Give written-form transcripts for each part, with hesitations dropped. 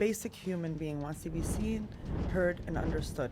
basic human being wants to be seen, heard, and understood.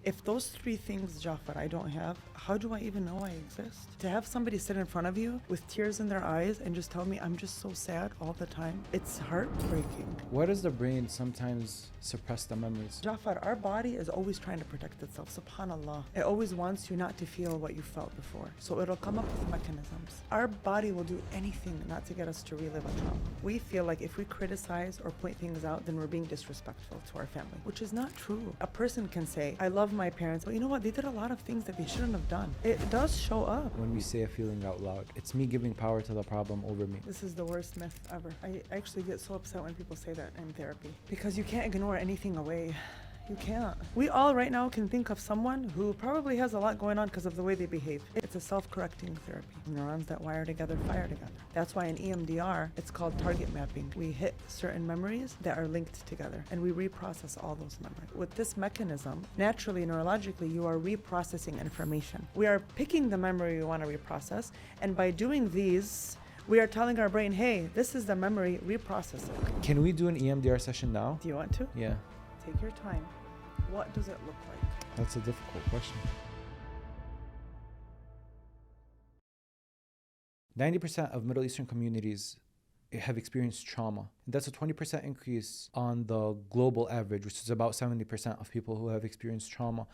If those three things, Jafar, I don't have, how do I even know I exist? To have somebody sit in front of you with tears in their eyes and just tell me I'm just so sad all the time, it's heartbreaking. Why does the brain sometimes suppress the memories? Jafar, our body is always trying to protect itself, subhanAllah. It always wants you not to feel what you felt before. So it'll come up with mechanisms. Our body will do anything not to get us to relive a trauma. We feel like if we criticize or point things out, then we're being disrespectful to our family, which is not true. A person can say, I love my parents, but you know what? They did a lot of things that they shouldn't have done. It does show up. When we say a feeling out loud, it's me giving power to the problem over me. This is the worst myth ever. I actually get so upset when people say that in therapy because you can't ignore anything away. You can't. We all right now can think of someone who probably has a lot going on because of the way they behave. It's a self-correcting therapy. Neurons that wire together fire together. That's why in EMDR, it's called target mapping. We hit certain memories that are linked together and we reprocess all those memories. With this mechanism, naturally, neurologically, you are reprocessing information. We are picking the memory we want to reprocess, and by doing these, we are telling our brain, hey, this is the memory, reprocess it. Can we do an EMDR session now? Do you want to? Yeah. Take your time. What does it look like? That's a difficult question. 90% of Middle Eastern communities have experienced trauma. That's a 20% increase on the global average, which is about 70% of people who have experienced trauma.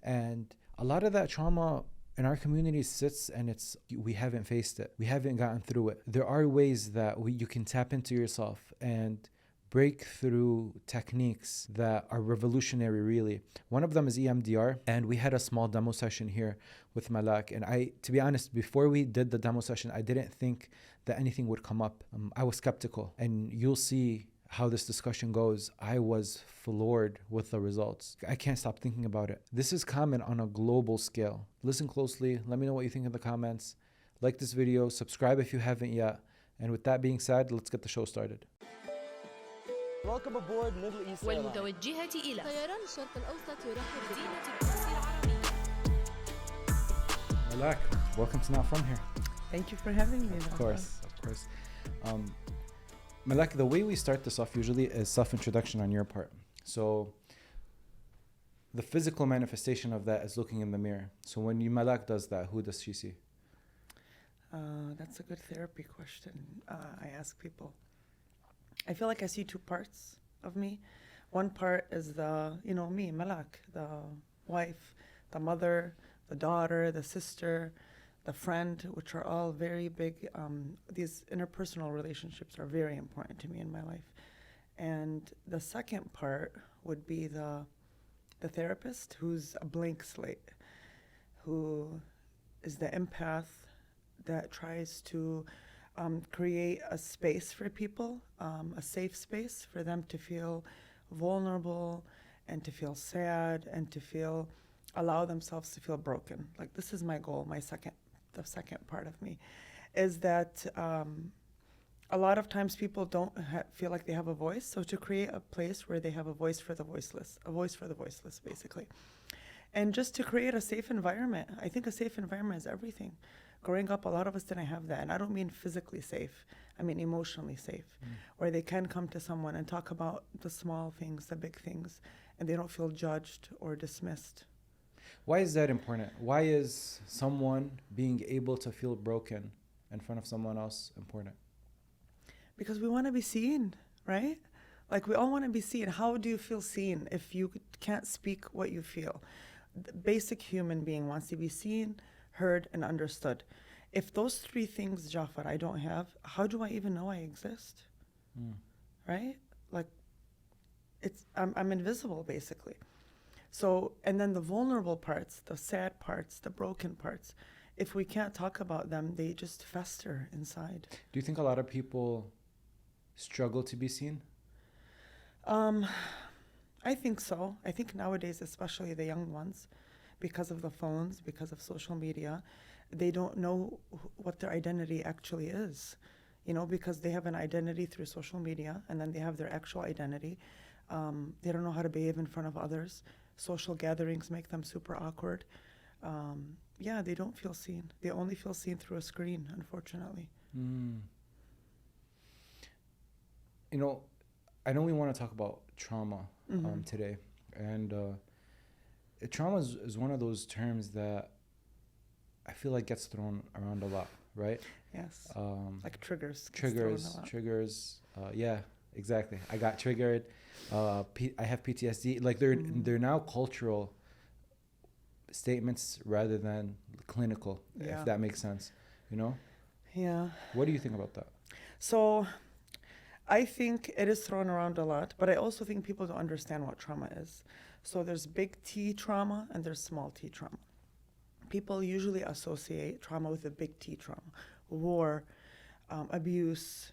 And a lot of that trauma in our community sits and we haven't faced it. We haven't gotten through it. There are ways that you can tap into yourself and break through techniques that are revolutionary, really. One of them is EMDR, and we had a small demo session here with Malak. And to be honest, before we did the demo session, I didn't think that anything would come up. I was skeptical, and you'll see how this discussion goes. I was floored with the results. I can't stop thinking about it. This is common on a global scale. Listen closely. Let me know what you think in the comments. Like this video, subscribe if you haven't yet. And with that being said, let's get the show started. Welcome aboard Middle East Airlines. والمتوجهة إلى طيران الشرق الأوسط يرحب مدينة تونس العربية. Malak, welcome to Not From Here. Thank you for having me. Of course. Malak, the way we start this off usually is self-introduction on your part. So the physical manifestation of that is looking in the mirror. So when Malak does that, who does she see? That's a good therapy question. I ask people. I feel like I see two parts of me. One part is me, Malak, the wife, the mother, the daughter, the sister, the friend, which are all very big. These interpersonal relationships are very important to me in my life. And the second part would be the therapist, who's a blank slate, who is the empath that tries to create a space for people, a safe space for them to feel vulnerable and to feel sad and to allow themselves to feel broken. Like, this is my goal, the second part of me, is that a lot of times people don't feel like they have a voice. So to create a place where they have a voice for the voiceless, basically. And just to create a safe environment. I think a safe environment is everything. Growing up, a lot of us didn't have that. And I don't mean physically safe. I mean emotionally safe, where they can come to someone and talk about the small things, the big things, and they don't feel judged or dismissed. Why is that important? Why is someone being able to feel broken in front of someone else important? Because we want to be seen, right? Like, we all want to be seen. How do you feel seen if you can't speak what you feel? The basic human being wants to be seen, heard, and understood. If those three things, Jafar, I don't have, how do I even know I exist? Right? Like, I'm invisible, basically. So, and then the vulnerable parts, the sad parts, the broken parts, if we can't talk about them, they just fester inside. Do you think a lot of people struggle to be seen? I think so. I think nowadays, especially the young ones, because of the phones, because of social media, they don't know what their identity actually is, because they have an identity through social media, and then they have their actual identity. They don't know how to behave in front of others. Social gatherings make them super awkward. They don't feel seen. They only feel seen through a screen, unfortunately. I know we want to talk about trauma today, and trauma is one of those terms that I feel like gets thrown around a lot, right? Yes. Like triggers. gets thrown a lot. Triggers. Yeah, exactly. I got triggered. I have PTSD. Like they're now cultural statements rather than clinical, Yeah. if that makes sense. You know? Yeah. What do you think about that? So I think it is thrown around a lot, but I also think people don't understand what trauma is. So there's big T trauma and there's small t trauma. People usually associate trauma with the big T trauma: war, abuse,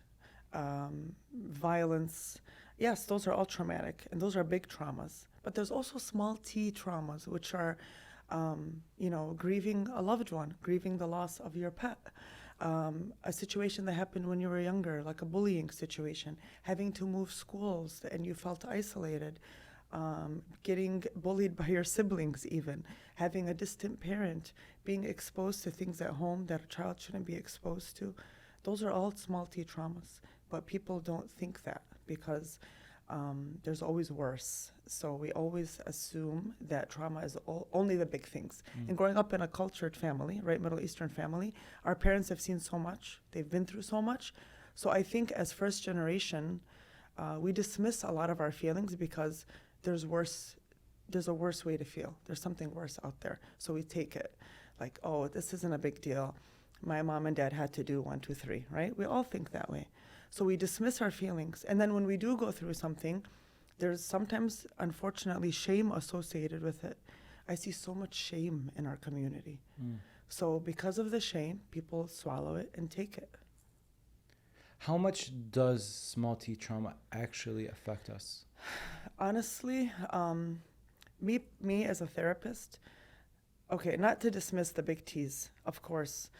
violence. Yes, those are all traumatic, and those are big traumas. But there's also small t traumas, which are, grieving a loved one, grieving the loss of your pet, a situation that happened when you were younger, like a bullying situation, having to move schools and you felt isolated, getting bullied by your siblings even, having a distant parent, being exposed to things at home that a child shouldn't be exposed to. Those are all small t traumas, but people don't think that because there's always worse. So we always assume that trauma is only the big things. And growing up in a cultured family, right, Middle Eastern family, our parents have seen so much, they've been through so much. So I think as first generation, we dismiss a lot of our feelings because there's a worse way to feel. There's something worse out there. So we take it like, oh, this isn't a big deal. My mom and dad had to do 1, 2, 3, right? We all think that way. So we dismiss our feelings. And then when we do go through something, there's sometimes, unfortunately, shame associated with it. I see so much shame in our community. So because of the shame, people swallow it and take it. How much does small t trauma actually affect us? Honestly, me as a therapist, okay, not to dismiss the big T's, of course.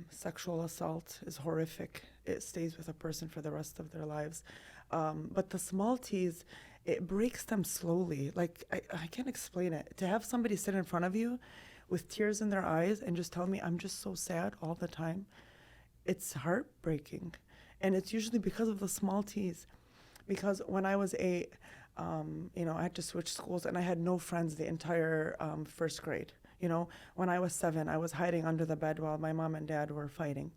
Sexual assault is horrific. It stays with a person for the rest of their lives. But the small T's, it breaks them slowly. Like, I can't explain it. To have somebody sit in front of you with tears in their eyes and just tell me, I'm just so sad all the time, it's heartbreaking. And it's usually because of the small T's. Because when I was 8, I had to switch schools and I had no friends the entire first grade. When I was 7, I was hiding under the bed while my mom and dad were fighting.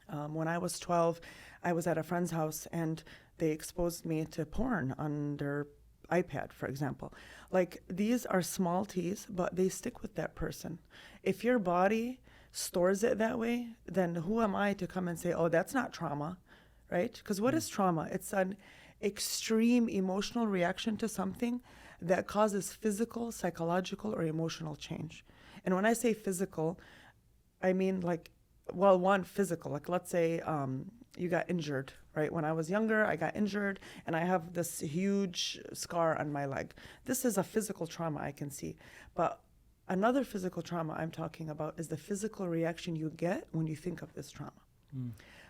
When I was 12, I was at a friend's house and they exposed me to porn on their iPad, for example. Like, these are small T's, but they stick with that person. If your body stores it that way, then who am I to come and say, oh, that's not trauma, right? Because what is trauma? It's an extreme emotional reaction to something that causes physical, psychological, or emotional change. And when I say physical, I mean physical. Like, let's say you got injured, right? When I was younger, I got injured, and I have this huge scar on my leg. This is a physical trauma I can see. But another physical trauma I'm talking about is the physical reaction you get when you think of this trauma.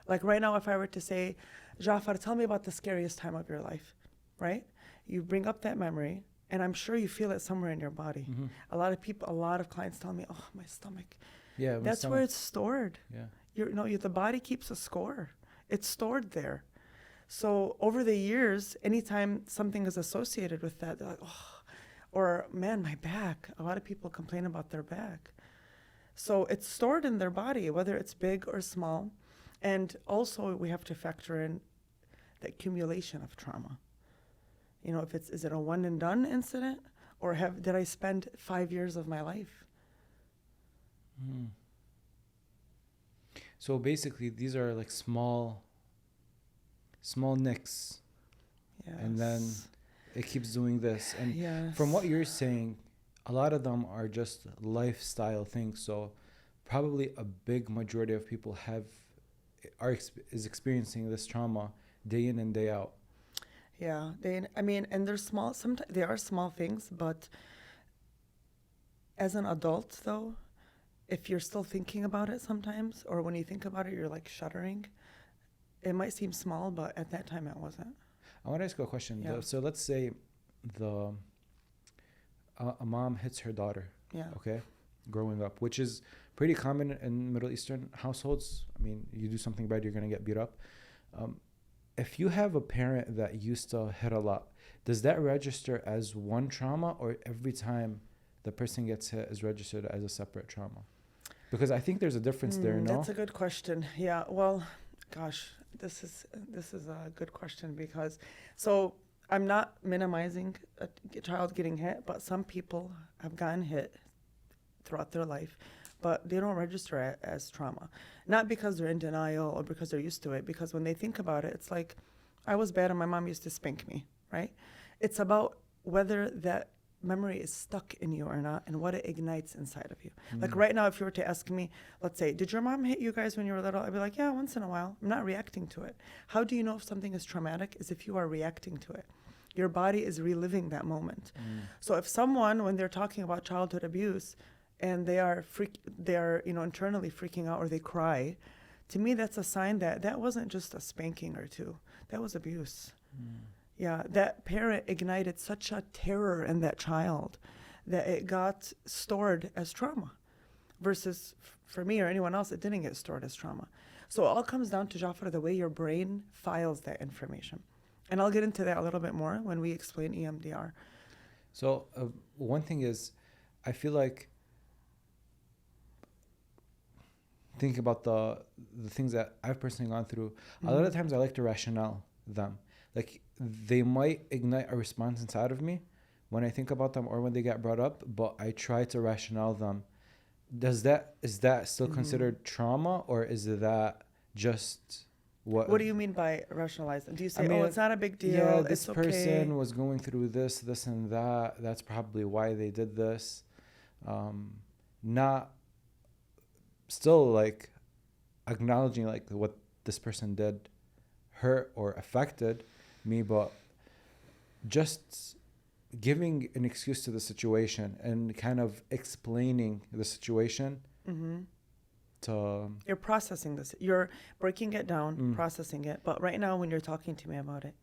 Like right now, if I were to say, Jafar, tell me about the scariest time of your life, right? You bring up that memory, and I'm sure you feel it somewhere in your body. A lot of clients tell me, oh, my stomach. Yeah, that's where it's stored. Yeah. The body keeps a score. It's stored there. So over the years, anytime something is associated with that, they're like, oh, or man, my back. A lot of people complain about their back. So it's stored in their body, whether it's big or small. And also we have to factor in the accumulation of trauma. Is it a one and done incident, or did I spend 5 years of my life? So basically, these are like small nicks. Yes. And then it keeps doing this. And yes. From what you're saying, a lot of them are just lifestyle things. So probably a big majority of people is experiencing this trauma day in and day out. Yeah, and they're small. Sometimes they are small things, but as an adult, though, if you're still thinking about it sometimes, or when you think about it, you're like shuddering. It might seem small, but at that time it wasn't. I want to ask you a question. Yeah. So let's say a mom hits her daughter. Yeah. Okay, growing up, which is pretty common in Middle Eastern households. I mean, you do something bad, you're gonna get beat up. if you have a parent that used to hit a lot, does that register as one trauma, or every time the person gets hit is registered as a separate trauma? Because I think there's a difference there, no? That's a good question. Yeah, well, gosh, this is a good question because, so I'm not minimizing a child getting hit, but some people have gotten hit throughout their life, but they don't register it as trauma. Not because they're in denial or because they're used to it, because when they think about it, it's like, I was bad and my mom used to spank me, right? It's about whether that memory is stuck in you or not and what it ignites inside of you. Like right now, if you were to ask me, let's say, did your mom hit you guys when you were little? I'd be like, yeah, once in a while. I'm not reacting to it. How do you know if something is traumatic? Is if you are reacting to it. Your body is reliving that moment. So if someone, when they're talking about childhood abuse and they are internally freaking out or they cry, to me, that's a sign that that wasn't just a spanking or two. That was abuse. Yeah, that parent ignited such a terror in that child that it got stored as trauma versus for me or anyone else, it didn't get stored as trauma. So it all comes down to, Jafar, the way your brain files that information. And I'll get into that a little bit more when we explain EMDR. So one thing is, I feel like thinking about the things that I've personally gone through, a lot of times I like to rationale them. Like they might ignite a response inside of me when I think about them or when they get brought up, but I try to rationale them. Is that still considered trauma, or is that just what do you mean by rationalize? Do you say, I mean, it's not a big deal, yeah, it's this okay? person was going through this and that. That's probably why they did this. Not still like acknowledging like what this person did hurt or affected me, but just giving an excuse to the situation and kind of explaining the situation to... You're processing this. You're breaking it down, processing it. But right now when you're talking to me about it,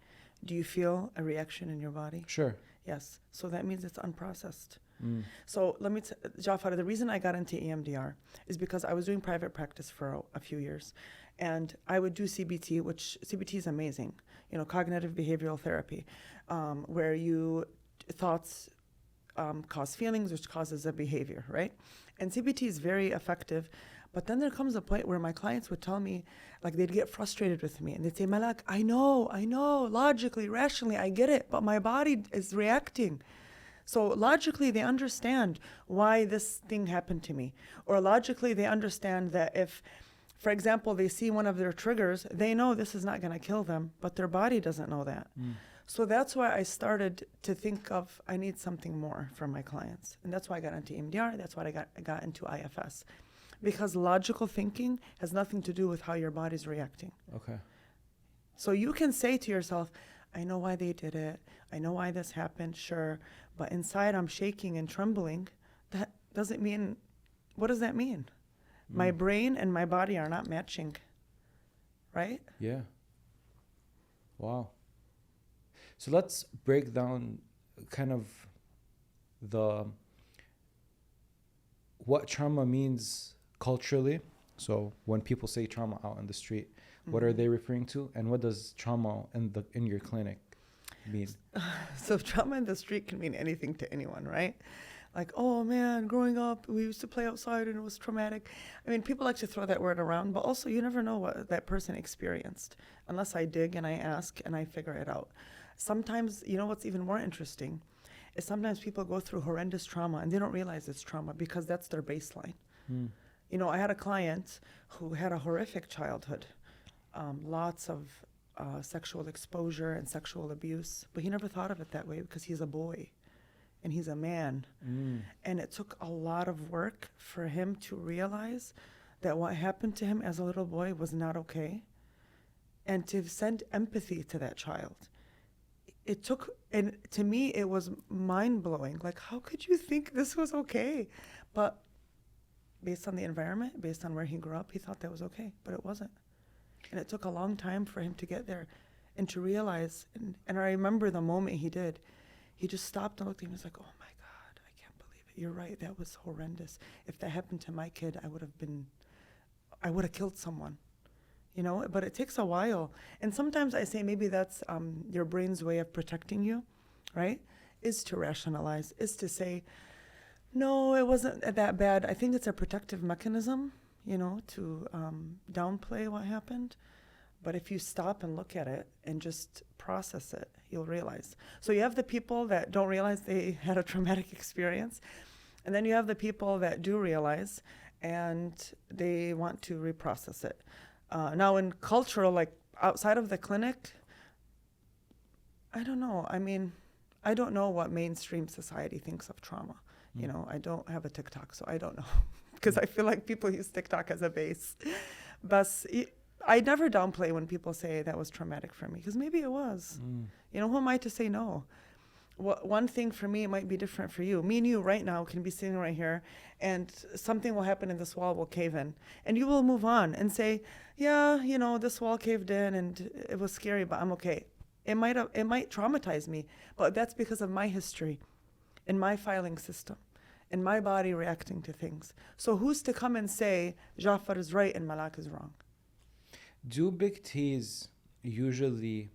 do you feel a reaction in your body? Sure. Yes. So that means it's unprocessed. So let me, Jafar, the reason I got into EMDR is because I was doing private practice for a few years. And I would do CBT, which CBT is amazing, cognitive behavioral therapy, where thoughts cause feelings, which causes a behavior, right? And CBT is very effective. But then there comes a point where my clients would tell me, like they'd get frustrated with me and they'd say, Malak, I know, logically, rationally, I get it, but my body is reacting. So logically, they understand why this thing happened to me. Or logically, they understand that if, for example, they see one of their triggers, they know this is not going to kill them, but their body doesn't know that. So that's why I started to think of, I need something more for my clients. And that's why I got into EMDR. That's why I got into IFS. Because logical thinking has nothing to do with how your body's reacting. Okay. So you can say to yourself, I know why they did it. I know why this happened, sure. But inside I'm shaking and trembling. That doesn't mean, what does that mean? My brain and my body are not matching, right? Yeah. Wow. So let's break down kind of what trauma means culturally. So when people say trauma out in the street, what are they referring to, and what does trauma in your clinic mean? So trauma in the street can mean anything to anyone, right? Like, oh man, growing up, we used to play outside and it was traumatic. I mean, people like to throw that word around, but also you never know what that person experienced unless I dig and I ask and I figure it out. Sometimes, what's even more interesting is sometimes people go through horrendous trauma and they don't realize it's trauma because that's their baseline. I had a client who had a horrific childhood, lots of sexual exposure and sexual abuse, but he never thought of it that way because he's a boy and he's a man. And it took a lot of work for him to realize that what happened to him as a little boy was not okay, and to send empathy to that child. It took, and to me, it was mind-blowing. Like, how could you think this was okay? But based on the environment, based on where he grew up, he thought that was okay, but it wasn't. And it took a long time for him to get there and to realize, and I remember the moment he did, he just stopped and looked at me and was like, oh my God, I can't believe it. You're right, that was horrendous. If that happened to my kid, I would have killed someone. you know, but it takes a while. And sometimes I say maybe that's your brain's way of protecting you, right? Is to rationalize, is to say, no, it wasn't that bad. I think it's a protective mechanism, you know, to downplay what happened. But if you stop and look at it and just process it, you'll realize. So you have the people that don't realize they had a traumatic experience. And then you have the people that do realize and they want to reprocess it. Now in cultural, like outside of the clinic, I don't know. I mean, I don't know what mainstream society thinks of trauma. You know, I don't have a TikTok, so I don't know. Because I feel like people use TikTok as a base. But I never downplay when people say that was traumatic for me, because maybe it was. You know, who am I to say no? One thing for me might be different for you. Me and you right now can be sitting right here and something will happen and this wall will cave in. And you will move on and say, yeah, you know, this wall caved in and it was scary, but I'm okay. It might traumatize me, but that's because of my history and my filing system and my body reacting to things. So who's to come and say Jafar is right and Malak is wrong? Do big T's usually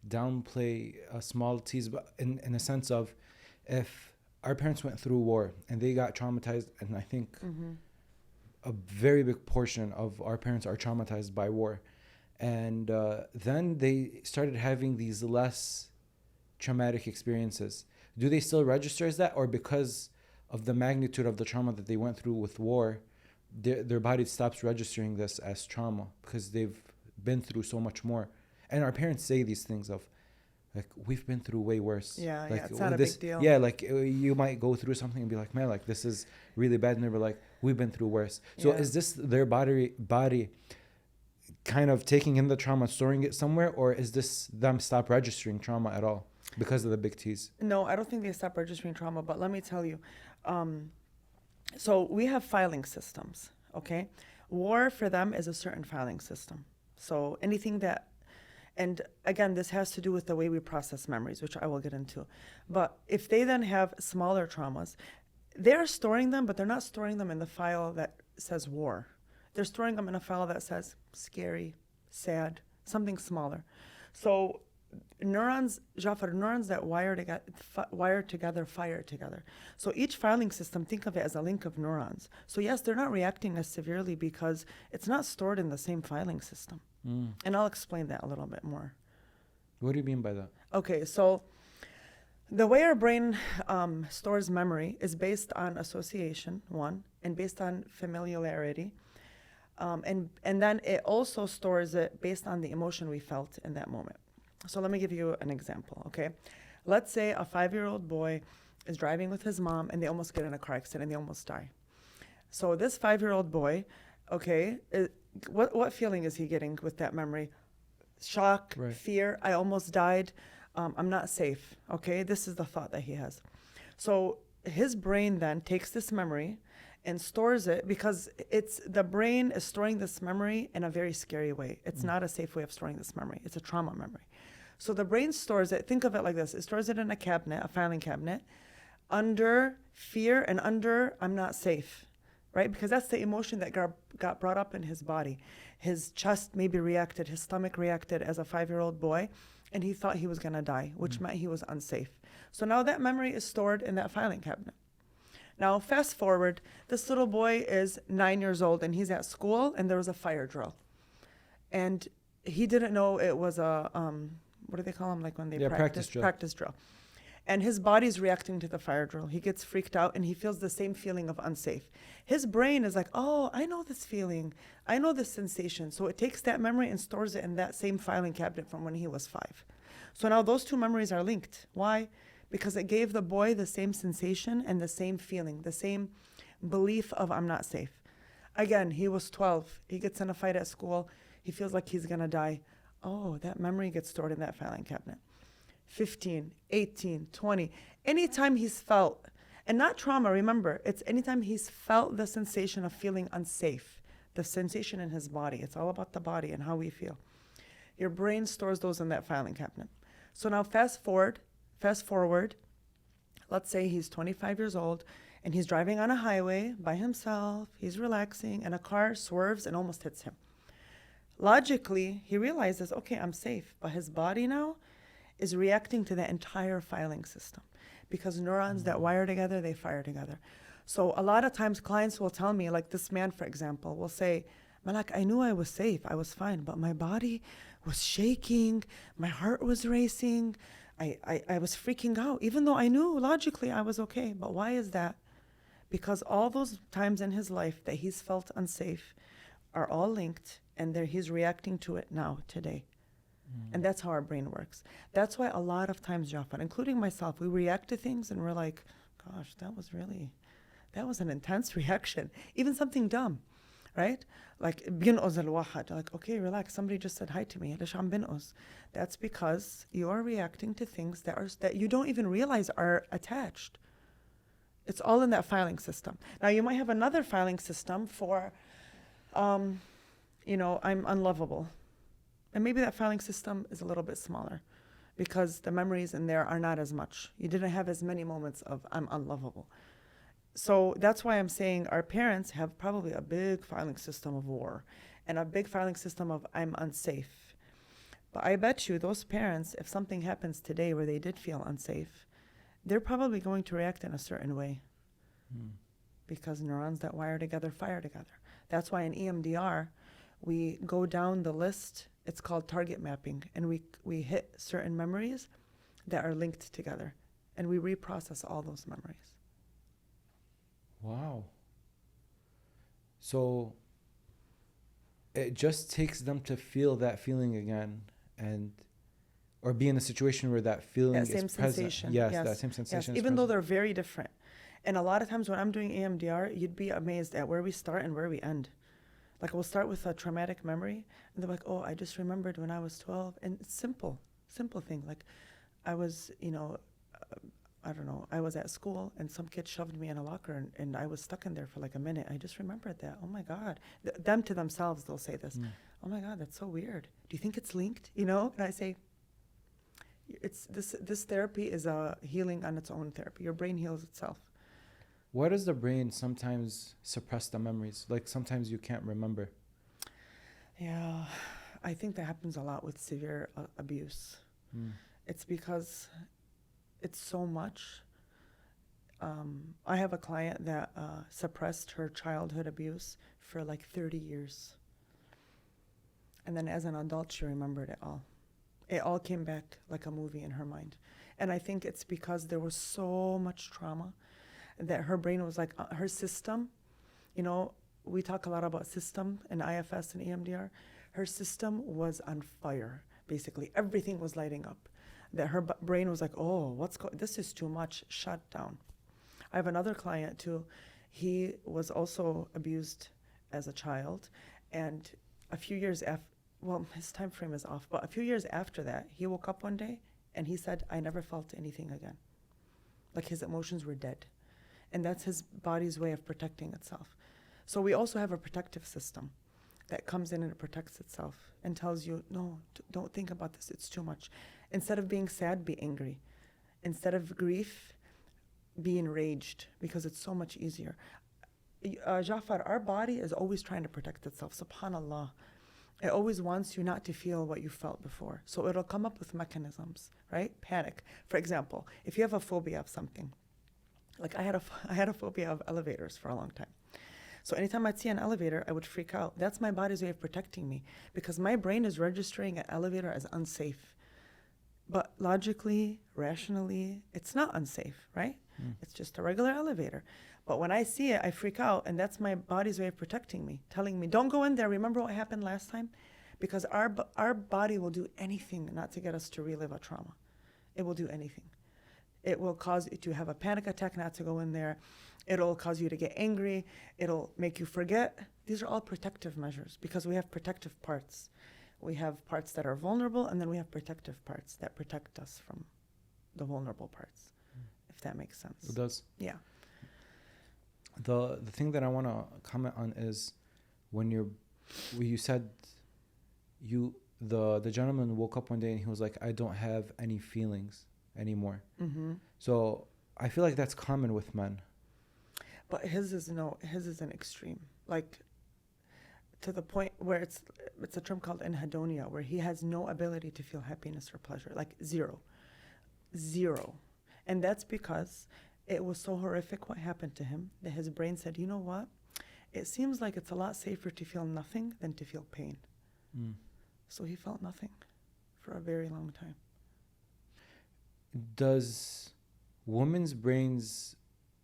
downplay small T's, but in a sense of, if our parents went through war and they got traumatized, and I think a very big portion of our parents are traumatized by war, and then they started having these less traumatic experiences. Do they still register as that, or because of the magnitude of the trauma that they went through with war, their body stops registering this as trauma because they've been through so much more? And our parents say these things of, like, we've been through way worse. Yeah, like, it's not a big deal. Yeah, like you might go through something and be like, man, like this is really bad. And they're like, we've been through worse. So is this their body kind of taking in the trauma, storing it somewhere, or is this them stop registering trauma at all because of the big T's? No, I don't think they stop registering trauma, but let me tell you. So we have filing systems, okay? War for them is a certain filing system. So anything that, and again, this has to do with the way we process memories, which I will get into. But if they then have smaller traumas, they're storing them, but they're not storing them in the file that says war. They're storing them in a file that says scary, sad, something smaller. So neurons, Jafar, neurons that wire together, fire together. So each filing system, think of it as a link of neurons. So yes, they're not reacting as severely because it's not stored in the same filing system. And I'll explain that a little bit more. What do you mean by that? Okay, so the way our brain stores memory is based on association, one, and based on familiarity. And then it also stores it based on the emotion we felt in that moment. So let me give you an example, okay? Let's say a 5-year-old boy is driving with his mom and they almost get in a car accident and they almost die. So this 5-year-old boy, okay, what feeling is he getting with that memory? Shock, Right. Fear, I almost died, I'm not safe, okay? This is the thought that he has. So his brain then takes this memory and stores it, because the brain is storing this memory in a very scary way. It's not a safe way of storing this memory. It's a trauma memory. So the brain stores it, think of it like this. It stores it in a cabinet, a filing cabinet, under fear and under I'm not safe, right? Because that's the emotion that got brought up in his body. His chest maybe reacted, his stomach reacted as a 5-year-old boy, and he thought he was gonna die, which meant he was unsafe. So now that memory is stored in that filing cabinet. Now, fast forward, this little boy is 9 years old and he's at school and there was a fire drill. And he didn't know it was a, what do they call them? Like when they practice drill. Practice drill. And his body's reacting to the fire drill. He gets freaked out and he feels the same feeling of unsafe. His brain is like, oh, I know this feeling. I know this sensation. So it takes that memory and stores it in that same filing cabinet from when he was 5. So now those two memories are linked. Why? Because it gave the boy the same sensation and the same feeling, the same belief of I'm not safe. Again, he was 12. He gets in a fight at school. He feels like he's going to die. Oh, that memory gets stored in that filing cabinet. 15, 18, 20. Anytime he's felt, and not trauma, remember, it's anytime he's felt the sensation of feeling unsafe, the sensation in his body. It's all about the body and how we feel. Your brain stores those in that filing cabinet. So now fast forward, let's say he's 25 years old and he's driving on a highway by himself, he's relaxing, and a car swerves and almost hits him. Logically, he realizes, okay, I'm safe. But his body now is reacting to the entire filing system because neurons that wire together, they fire together. So a lot of times clients will tell me, like this man, for example, will say, Malak, I knew I was safe. I was fine, but my body was shaking. My heart was racing. I was freaking out, even though I knew logically I was okay. But why is that? Because all those times in his life that he's felt unsafe are all linked, and he's reacting to it now, today. And that's how our brain works. That's why a lot of times, Jafar, including myself, we react to things and we're like, gosh, that was an intense reaction. Even something dumb, right? Like, بينقذ الواحد. Like, okay, relax. Somebody just said hi to me. ليش عم بنقذ? That's because you are reacting to things that you don't even realize are attached. It's all in that filing system. Now, you might have another filing system for, I'm unlovable. And maybe that filing system is a little bit smaller because the memories in there are not as much. You didn't have as many moments of I'm unlovable. So that's why I'm saying our parents have probably a big filing system of war and a big filing system of I'm unsafe. But I bet you those parents, if something happens today where they did feel unsafe, they're probably going to react in a certain way because neurons that wire together fire together. That's why in EMDR, we go down the list. It's called target mapping, and we hit certain memories that are linked together, and we reprocess all those memories. Wow. So it just takes them to feel that feeling again, or be in a situation where that feeling That is same present. sensation. Yes, Yes. that same sensation. Yes. is Even though present. they're very different. And a lot of times when I'm doing EMDR, you'd be amazed at where we start and where we end. Like we'll start with a traumatic memory, and they're like, oh, I just remembered when I was 12. And it's simple thing. Like I was, I don't know, I was at school and some kid shoved me in a locker and I was stuck in there for like a minute. I just remembered that. Oh my God. Them to themselves, they'll say this. Oh my God, that's so weird. Do you think it's linked? And I say, it's this therapy is a healing on its own therapy. Your brain heals itself. Why does the brain sometimes suppress the memories? Like sometimes you can't remember. Yeah, I think that happens a lot with severe abuse. It's because it's so much. I have a client that suppressed her childhood abuse for like 30 years. And then as an adult, she remembered it all. It all came back like a movie in her mind. And I think it's because there was so much trauma that her brain was like, her system, we talk a lot about system in IFS and EMDR. Her system was on fire, basically. Everything was lighting up. That her brain was like, oh, this is too much, shut down. I have another client too. He was also abused as a child. And a few years after, his time frame is off, but a few years after that, he woke up one day and he said, I never felt anything again. Like his emotions were dead. And that's his body's way of protecting itself. So we also have a protective system that comes in and it protects itself and tells you, no, don't think about this, it's too much. Instead of being sad, be angry. Instead of grief, be enraged, because it's so much easier. Jafar, our body is always trying to protect itself, subhanAllah. It always wants you not to feel what you felt before. So it'll come up with mechanisms, right? Panic. For example, if you have a phobia of something, like I had a phobia of elevators for a long time. So anytime I'd see an elevator, I would freak out. That's my body's way of protecting me because my brain is registering an elevator as unsafe. But logically, rationally, it's not unsafe, right? It's just a regular elevator. But when I see it, I freak out, and that's my body's way of protecting me, telling me, don't go in there. Remember what happened last time? Because our body will do anything not to get us to relive a trauma. It will do anything. It will cause you to have a panic attack not to go in there. It'll cause you to get angry. It'll make you forget. These are all protective measures because we have protective parts. We have parts that are vulnerable, and then we have protective parts that protect us from the vulnerable parts, if that makes sense. It does. Yeah. The thing that I want to comment on is when you said the gentleman woke up one day and he was like, I don't have any feelings anymore. So I feel like that's common with men. But his is an extreme. Like to the point where it's a term called anhedonia, where he has no ability to feel happiness or pleasure, like zero. And that's because it was so horrific what happened to him that his brain said, you know what? It seems like it's a lot safer to feel nothing than to feel pain. So he felt nothing for a very long time. Does women's brains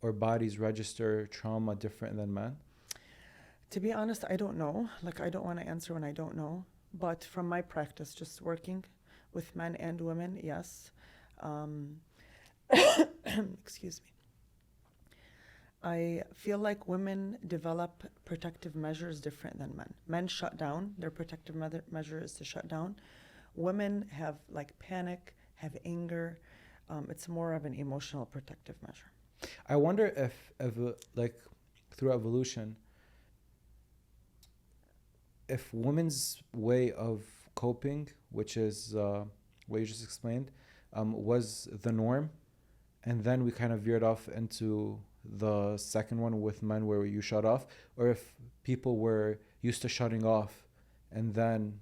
or bodies register trauma different than men? To be honest, I don't know. Like, I don't want to answer when I don't know. But from my practice, just working with men and women, yes. Excuse me. I feel like women develop protective measures different than men. Men shut down. Their protective measure is to shut down. Women have like panic, have anger. It's more of an emotional protective measure. I wonder if like through evolution, if women's way of coping, which is what you just explained, was the norm, and then we kind of veered off into the second one with men where you shut off, or if people were used to shutting off and then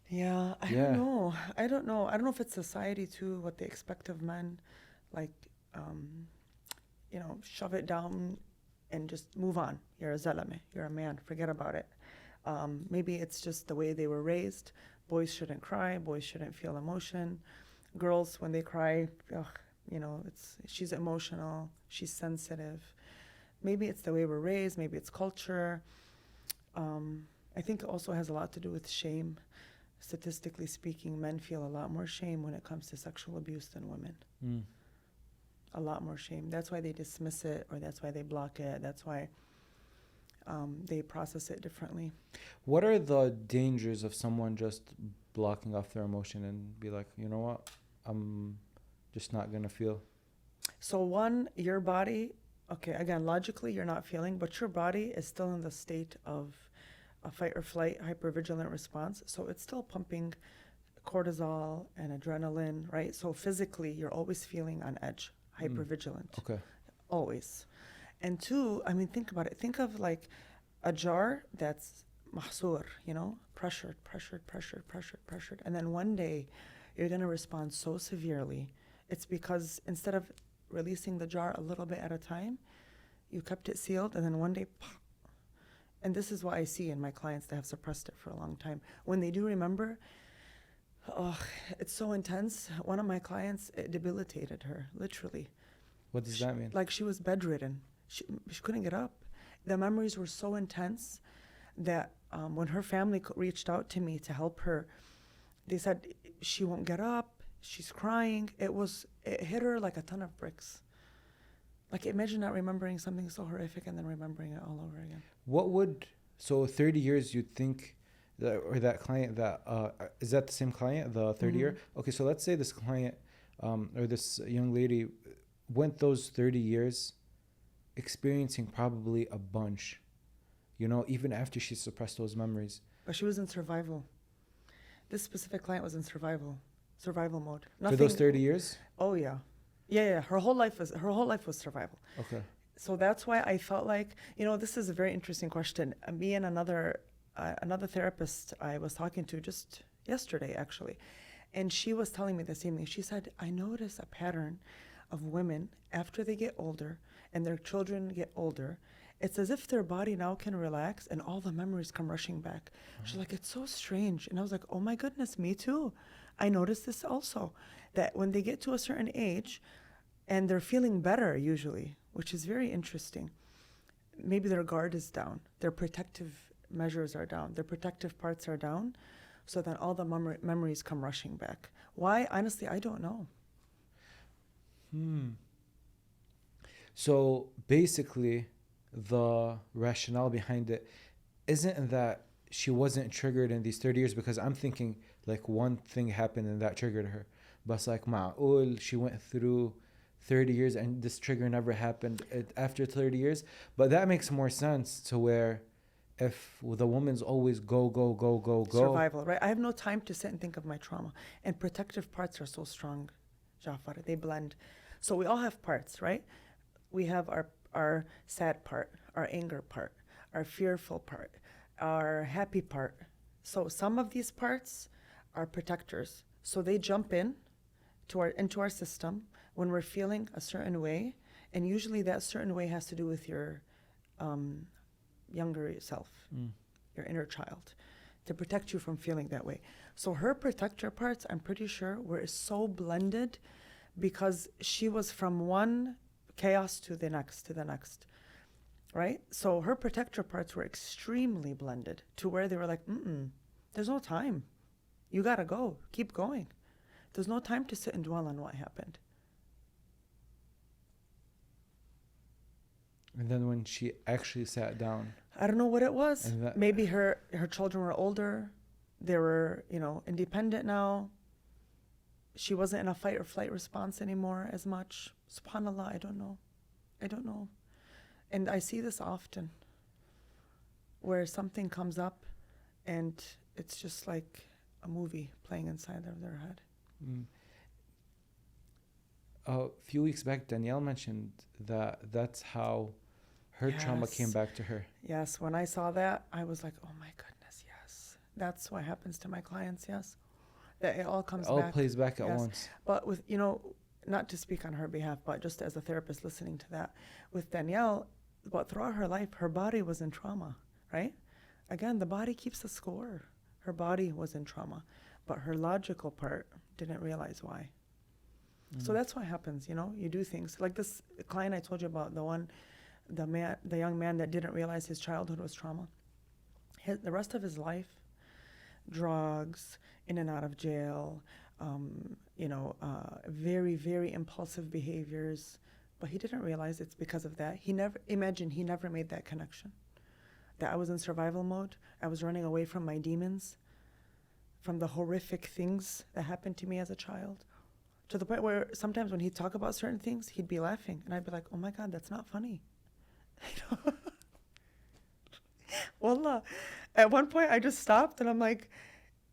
I don't know if it's society too, what they expect of men, like shove it down and just move on. You're a zalame, you're a man, forget about it. Maybe it's just the way they were raised. Boys shouldn't cry, boys shouldn't feel emotion. Girls, when they cry, she's emotional, she's sensitive. Maybe it's the way we're raised, maybe it's culture. I think it also has a lot to do with shame. Statistically speaking, men feel a lot more shame when it comes to sexual abuse than women. A lot more shame. That's why they dismiss it, or that's why they block it. That's why they process it differently. What are the dangers of someone just blocking off their emotion and be like, you know what, I'm just not gonna feel? So one, your body, okay, again, logically you're not feeling, but your body is still in the state of a fight or flight hypervigilant response. So it's still pumping cortisol and adrenaline, right? So physically you're always feeling on edge, hypervigilant. Okay. Always. And two, I mean, think about it. Think of like a jar that's mahsur, pressured. And then one day you're going to respond so severely. It's because instead of releasing the jar a little bit at a time, you kept it sealed, and then one day, pop. And this is what I see in my clients that have suppressed it for a long time. When they do remember, it's so intense. One of my clients, it debilitated her, literally. What does that mean? Like she was bedridden. She couldn't get up. The memories were so intense that when her family reached out to me to help her, they said she won't get up, she's crying. It hit her like a ton of bricks. Like, imagine not remembering something so horrific and then remembering it all over again. So 30 years you'd think, that client is that the same client, the 30 year? Okay, so let's say this client or this young lady went those 30 years experiencing probably a bunch, even after she suppressed those memories. But she was in survival. This specific client was in survival mode. For those 30 years? Oh yeah. Yeah. Her whole life was survival. Okay. So that's why I felt like, this is a very interesting question. Me and another therapist I was talking to just yesterday, actually, and she was telling me the same thing. She said, I notice a pattern of women after they get older and their children get older. It's as if their body now can relax and all the memories come rushing back. She's like, it's so strange. And I was like, oh my goodness, me too. I noticed this also, that when they get to a certain age and they're feeling better usually, which is very interesting, maybe their guard is down, their protective measures are down, their protective parts are down, so then all the memories come rushing back. Why? Honestly, I don't know. So basically, the rationale behind it isn't that she wasn't triggered in these 30 years, because I'm thinking like one thing happened and that triggered her. But it's like, ma'ul, she went through 30 years and this trigger never happened after 30 years. But that makes more sense to where if the woman's always go. Survival, right? I have no time to sit and think of my trauma. And protective parts are so strong, Jafar. They blend. So we all have parts, right? We have our sad part, our anger part, our fearful part, our happy part. So some of these parts are protectors. So they jump into our system when we're feeling a certain way, and usually that certain way has to do with your younger self, your inner child, to protect you from feeling that way. So her protector parts, I'm pretty sure, were so blended because she was from one chaos to the next, right? So her protector parts were extremely blended to where they were like, there's no time. You gotta go. Keep going. There's no time to sit and dwell on what happened. And then when she actually sat down, I don't know what it was. And that- Maybe her children were older. They were, independent now. She wasn't in a fight or flight response anymore as much. SubhanAllah, I don't know. And I see this often, where something comes up and it's just like a movie playing inside of their head. A few weeks back, Danielle mentioned that that's how her trauma came Yes. back to her. Yes, when I saw that, I was like, oh my goodness, yes. That's what happens to my clients, yes. That it all comes It all back. plays back at Yes. once. But with, not to speak on her behalf, but just as a therapist listening to that, with Danielle, but throughout her life, her body was in trauma, right? Again, the body keeps the score. Her body was in trauma, but her logical part didn't realize why. So that's what happens, you do things. Like this client I told you about, the young man that didn't realize his childhood was trauma. The rest of his life, drugs, in and out of jail, very, very impulsive behaviors. But he didn't realize it's because of that. He never made that connection. That I was in survival mode. I was running away from my demons, from the horrific things that happened to me as a child. To the point where sometimes when he'd talk about certain things, he'd be laughing. And I'd be like, oh my God, that's not funny. Wallah. At one point, I just stopped and I'm like,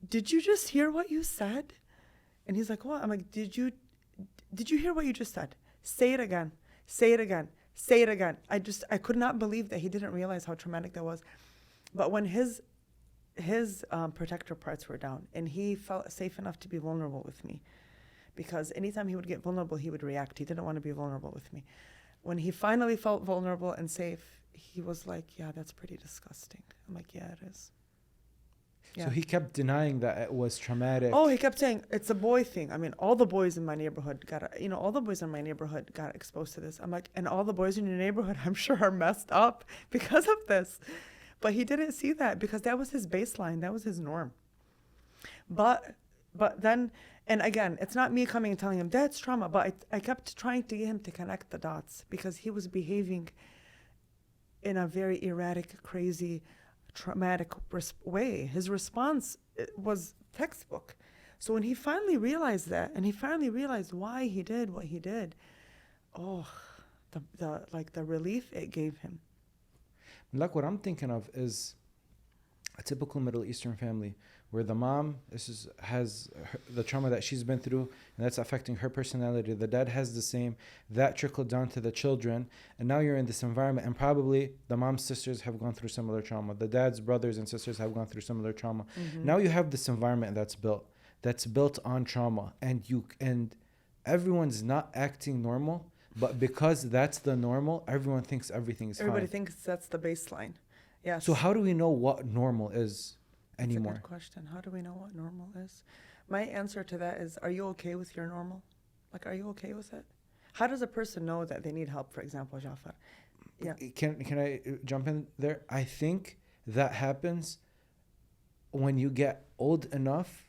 did you just hear what you said? And he's like, what? I'm like, did you hear what you just said? Say it again. Say it again. Say it again. I could not believe that he didn't realize how traumatic that was. But when his protector parts were down and he felt safe enough to be vulnerable with me, because anytime he would get vulnerable, he would react. He didn't want to be vulnerable with me. When he finally felt vulnerable and safe, he was like, yeah, that's pretty disgusting. I'm like, yeah, it is. Yeah. So he kept denying that it was traumatic. Oh, he kept saying it's a boy thing. I mean, all the boys in my neighborhood got exposed to this. I'm like, and all the boys in your neighborhood, I'm sure, are messed up because of this. But he didn't see that because that was his baseline. That was his norm. But then, and again, it's not me coming and telling him that's trauma, but I kept trying to get him to connect the dots because he was behaving in a very erratic, crazy, traumatic way. His response was textbook. So when he finally realized that, and he finally realized why he did what he did, the relief it gave him. Like what I'm thinking of is a typical Middle Eastern family where the mom has the trauma that she's been through and that's affecting her personality. The dad has the same. That trickled down to the children. And now you're in this environment and probably the mom's sisters have gone through similar trauma. The dad's brothers and sisters have gone through similar trauma. Mm-hmm. Now you have this environment that's built on trauma and everyone's not acting normal. But because that's the normal, everyone thinks everything's fine. Everybody thinks that's the baseline. Yes. So how do we know what normal is anymore? That's a good question. How do we know what normal is? My answer to that is, are you okay with your normal? Like, are you okay with it? How does a person know that they need help, for example, Jafar? Yeah. Can I jump in there? I think that happens when you get old enough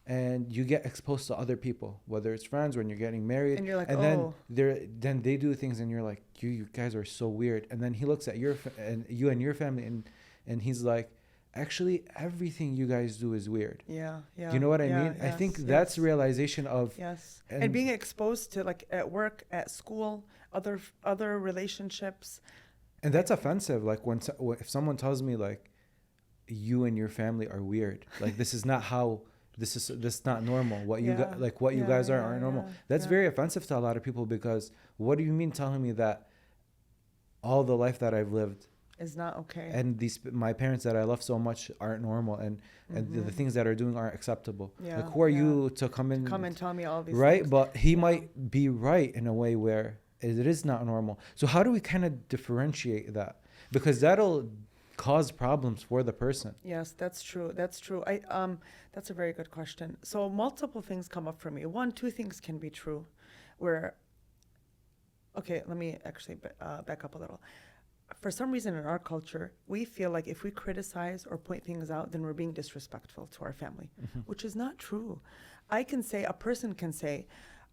and you get exposed to other people, whether it's friends, when you're getting married. And you're like, and then they do things and you're like, you guys are so weird. And then he looks at you and your family and he's like, actually, everything you guys do is weird. Yeah. Do you know what I mean? Yes, I think that's realization of... Yes. And being exposed to, like, at work, at school, other relationships. And that's offensive. Like, if someone tells me, like, you and your family are weird. Like, this is not how... This is not normal. What you guys aren't normal. That's very offensive to a lot of people because what do you mean telling me that all the life that I've lived, Is not okay. And my parents that I love so much aren't normal, and the things that are doing aren't acceptable. Yeah, Like, who are yeah. you to come in, Come and tell me all these right? things. But he Yeah. might be right in a way where it is not normal. So how do we kind of differentiate that? Because that'll cause problems for the person. Yes, that's true. That's true. That's a very good question. So multiple things come up for me. One, two things can be true. Okay, let me actually back up a little. For some reason in our culture, we feel like if we criticize or point things out, then we're being disrespectful to our family, which is not true. A person can say,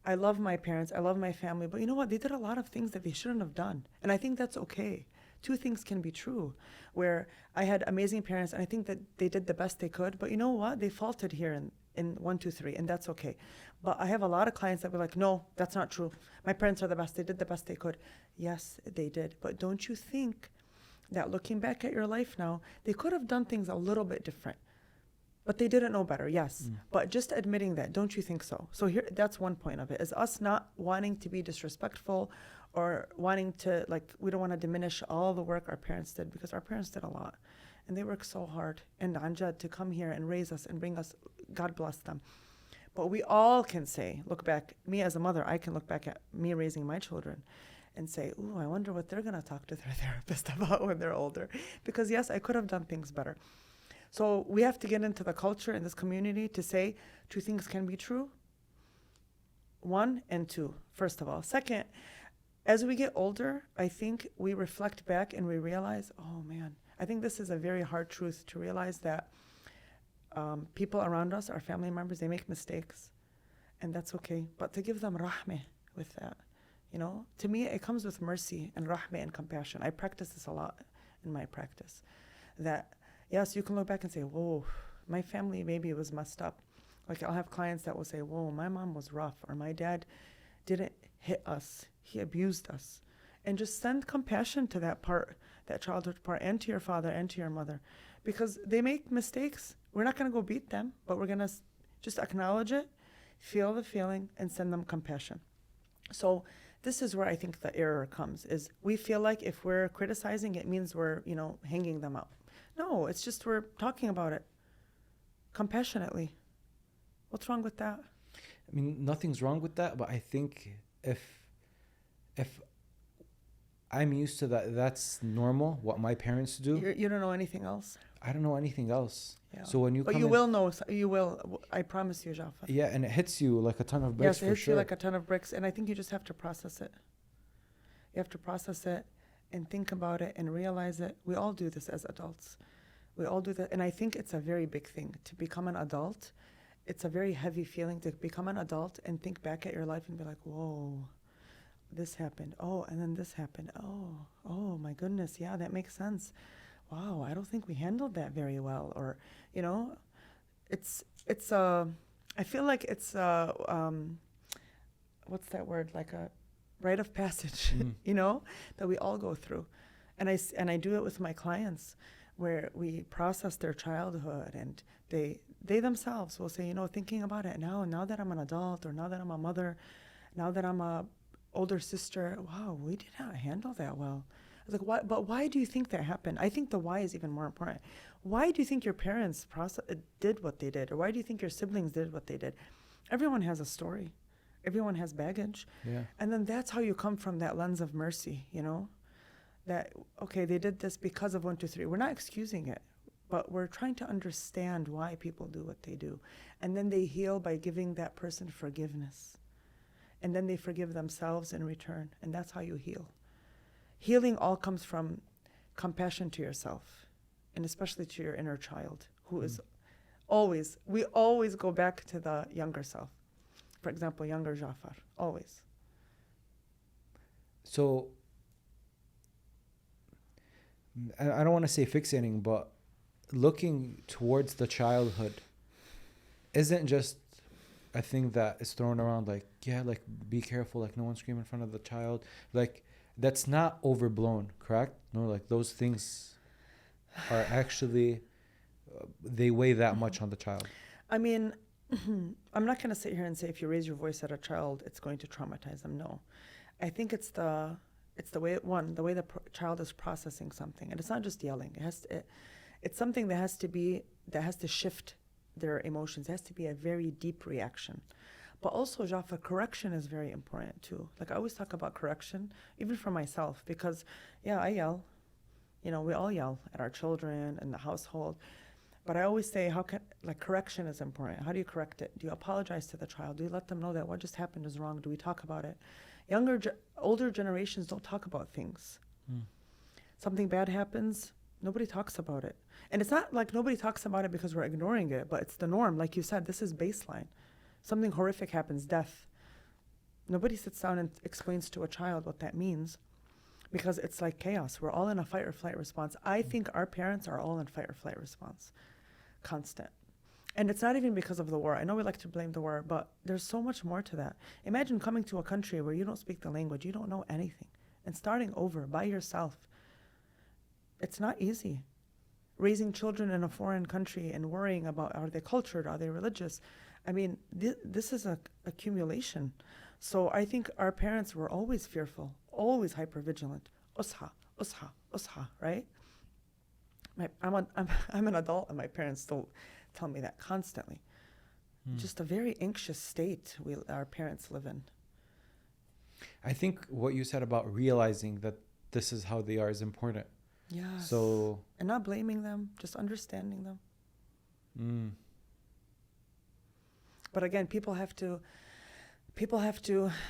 I love my parents, I love my family, but you know what? They did a lot of things that they shouldn't have done. And I think that's okay. Two things can be true, where I had amazing parents and I think that they did the best they could, but you know what? They faulted here in 1, 2, 3, and that's okay. But I have a lot of clients that were like, no, that's not true. My parents are the best. They did the best they could. Yes, they did. But don't you think that looking back at your life now, they could have done things a little bit different? But they didn't know better, yes. But just admitting that, don't you think so? So here, that's one point of it, is us not wanting to be disrespectful or wanting to, we don't want to diminish all the work our parents did, because our parents did a lot. And they worked so hard. And Anjad, to come here and raise us and bring us, God bless them. But we all can say, look back, me as a mother, I can look back at me raising my children and say, ooh, I wonder what they're going to talk to their therapist about when they're older. Because yes, I could have done things better. So we have to get into the culture in this community to say two things can be true. 1 and 2, first of all. Second, as we get older, I think we reflect back and we realize, oh man, I think this is a very hard truth to realize, that people around us, our family members, they make mistakes, and that's okay. But to give them rahmeh with that, to me, it comes with mercy and rahmeh and compassion. I practice this a lot in my practice. That, yes, you can look back and say, whoa, my family maybe was messed up. Like, I'll have clients that will say, whoa, my mom was rough, or my dad didn't hit us, he abused us. And just send compassion to that part, that childhood part, and to your father and to your mother. Because they make mistakes. We're not going to go beat them, but we're going to just acknowledge it, feel the feeling, and send them compassion. So this is where I think the error comes, is we feel like if we're criticizing, it means we're, hanging them up. No, it's just we're talking about it compassionately. What's wrong with that? I mean, nothing's wrong with that, but I think if I'm used to that, that's normal, what my parents do. You don't know anything else? I don't know anything else. Yeah. So when you But come you in, will know. You will. I promise you, Jafar. yeah, and it hits you like a ton of bricks. Yes, it for hits sure. you like a ton of bricks, and I think you just have to process it. You have to process it and think about it and realize it. We all do this as adults. We all do that, and I think it's a very big thing to become an adult. It's a very heavy feeling to become an adult and think back at your life and be like, whoa, this happened. Oh, and then this happened. Oh my goodness. Yeah, that makes sense. Wow, I don't think we handled that very well. Or, I feel like it's what's that word? Like a rite of passage, that we all go through. And I do it with my clients, where we process their childhood, and they themselves will say, thinking about it now that I'm an adult, or now that I'm a mother, now that I'm a older sister, wow, we did not handle that well. I was like, why do you think that happened? I think the why is even more important. Why do you think your parents did what they did? Or why do you think your siblings did what they did? Everyone has a story. Everyone has baggage. Yeah. And then that's how you come from that lens of mercy, that, okay, they did this because of 1, 2, 3. We're not excusing it, but we're trying to understand why people do what they do. And then they heal by giving that person forgiveness. And then they forgive themselves in return. And that's how you heal. Healing all comes from compassion to yourself, and especially to your inner child, who is we always go back to the younger self. For example, younger Jafar, always. So, I don't want to say fixating, but looking towards the childhood isn't just a thing that is thrown around, like, yeah, like, be careful, like, no one scream in front of the child. Like, that's not overblown, correct? No, like, those things are actually, they weigh that much on the child. I mean, I'm not going to sit here and say if you raise your voice at a child, it's going to traumatize them. No. I think it's the It's the way the way the child is processing something, and it's not just yelling. It's something that has to shift their emotions. It has to be a very deep reaction. But also, Jaffa, correction is very important too. Like I always talk about correction, even for myself, because yeah, I yell. You know, we all yell at our children in the household. But I always say, correction is important. How do you correct it? Do you apologize to the child? Do you let them know that what just happened is wrong? Do we talk about it? Older generations don't talk about things. Something bad happens, nobody talks about it. And it's not like nobody talks about it because we're ignoring it, but it's the norm. Like you said, this is baseline. Something horrific happens, death. Nobody sits down and explains to a child what that means because it's like chaos. We're all in a fight or flight response. I think our parents are all in fight or flight response, constant. And it's not even because of the war. I know we like to blame the war, but there's so much more to that. Imagine coming to a country where you don't speak the language, you don't know anything, and starting over by yourself. It's not easy. Raising children in a foreign country and worrying about, are they cultured, are they religious? I mean, this is a accumulation. So I think our parents were always fearful, always hypervigilant. Usha, usha, usha, right? I'm an adult, and my parents still tell me that constantly. Just a very anxious state our parents live in. I think what you said about realizing that this is how they are is important. Yes. So, and not blaming them, just understanding them. But again, people have to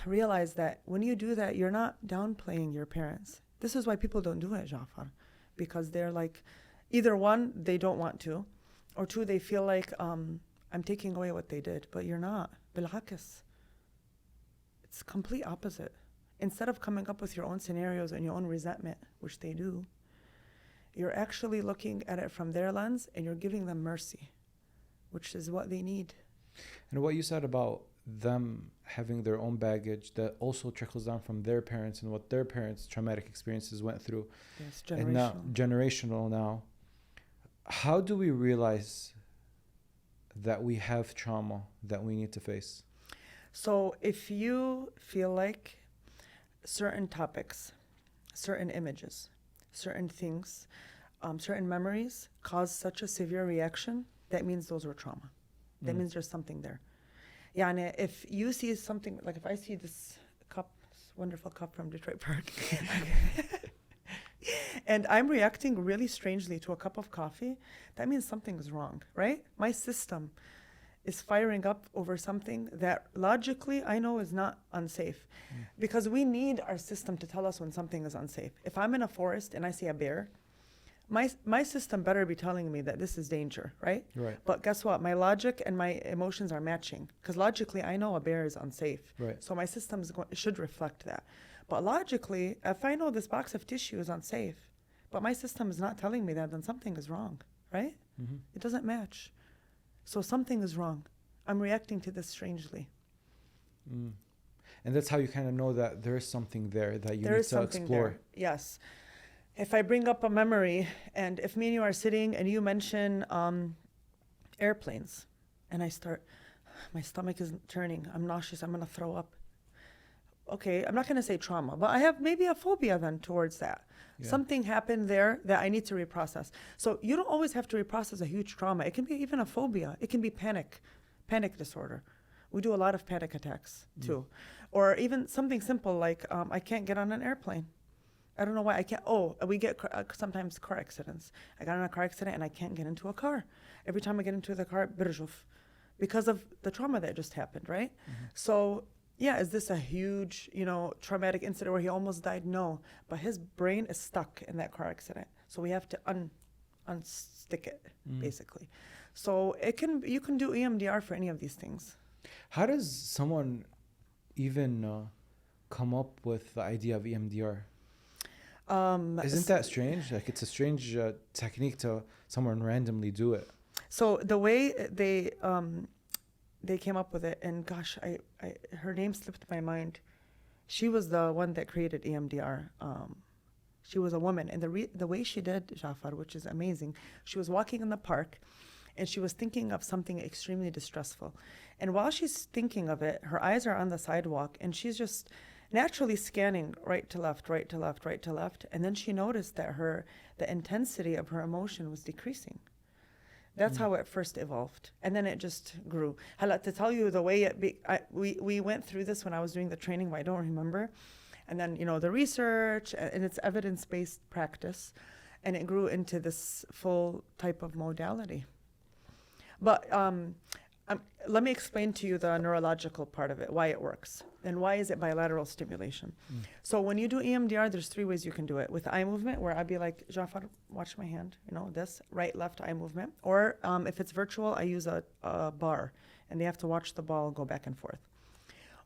realize that when you do that, you're not downplaying your parents. This is why people don't do it, Jafar, because they're like, either one, they don't want to, or two, they feel like I'm taking away what they did, but you're not. Bil'akis. It's complete opposite. Instead of coming up with your own scenarios and your own resentment, which they do, you're actually looking at it from their lens and you're giving them mercy, which is what they need. And what you said about them having their own baggage that also trickles down from their parents and what their parents' traumatic experiences went through. Yes, generational. And now, generational now. How do we realize that we have trauma that we need to face? So if you feel like certain topics, certain images, certain things, certain memories cause such a severe reaction, that means those were trauma. That means there's something there. Yani, if you see something, like if I see this cup, this wonderful cup from Detroit Park, and I'm reacting really strangely to a cup of coffee, that means something is wrong, right? My system is firing up over something that logically I know is not unsafe. Because we need our system to tell us when something is unsafe. If I'm in a forest and I see a bear, my system better be telling me that this is danger, right? Right. But guess what? My logic and my emotions are matching. Because logically, I know a bear is unsafe. Right. So my system should reflect that. But logically, if I know this box of tissue is unsafe, but my system is not telling me that, then something is wrong, right? It doesn't match. So something is wrong. I'm reacting to this strangely. And that's how you kind of know that there is something there that you There need is to something explore. there. Yes. If I bring up a memory, and if me and you are sitting and you mention airplanes, and I start, my stomach is turning, I'm nauseous, I'm going to throw up. Okay, I'm not going to say trauma, but I have maybe a phobia then towards that. Yeah. Something happened there that I need to reprocess. So you don't always have to reprocess a huge trauma. It can be even a phobia. It can be panic disorder. We do a lot of panic attacks too. Or even something simple like I can't get on an airplane. I don't know why I can't. We get sometimes car accidents. I got in a car accident and I can't get into a car. Every time I get into the car, برجف, because of the trauma that just happened, right? So yeah, is this a huge, traumatic incident where he almost died? No, but his brain is stuck in that car accident. So we have to unstick it, basically. So you can do EMDR for any of these things. How does someone even come up with the idea of EMDR? Isn't that strange? Like, it's a strange technique to someone randomly do it. So the way they came up with it, and gosh, her name slipped my mind. She was the one that created EMDR. She was a woman, and the way she did, Jafar, which is amazing, she was walking in the park, and she was thinking of something extremely distressful. And while she's thinking of it, her eyes are on the sidewalk, and she's just naturally scanning right to left, right to left, right to left. And then she noticed that the intensity of her emotion was decreasing. That's how it first evolved. And then it just grew. Hala, to tell you the way we went through this when I was doing the training, but I don't remember. And then, the research and it's evidence-based practice. And it grew into this full type of modality. But let me explain to you the neurological part of it, why it works. And why is it bilateral stimulation? So when you do EMDR, there's 3 ways you can do it. With eye movement, where I'd be like, Jafar, watch my hand, this right, left eye movement. Or if it's virtual, I use a bar, and they have to watch the ball go back and forth.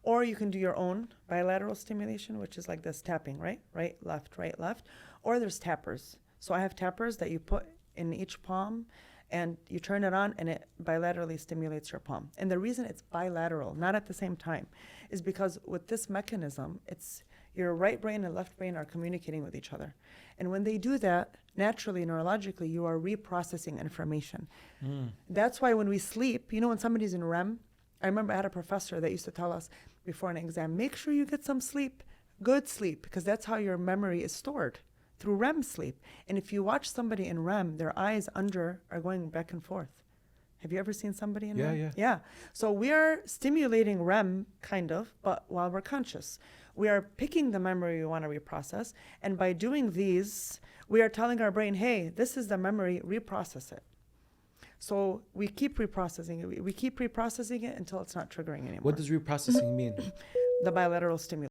Or you can do your own bilateral stimulation, which is like this tapping, right, left, right, left. Or there's tappers. So I have tappers that you put in each palm, and you turn it on, and it bilaterally stimulates your palm. And the reason it's bilateral, not at the same time, is because with this mechanism, it's your right brain and left brain are communicating with each other. And when they do that, naturally, neurologically, you are reprocessing information. That's why when we sleep, when somebody's in REM, I remember I had a professor that used to tell us before an exam, make sure you get some sleep, good sleep, because that's how your memory is stored. Through REM sleep. And if you watch somebody in REM, their eyes under are going back and forth. Have you ever seen somebody in REM? Yeah. So we are stimulating REM, kind of, but while we're conscious. We are picking the memory we want to reprocess. And by doing these, we are telling our brain, hey, this is the memory, reprocess it. So we keep reprocessing it. We keep reprocessing it until it's not triggering anymore. What does reprocessing mean? The bilateral stimulation.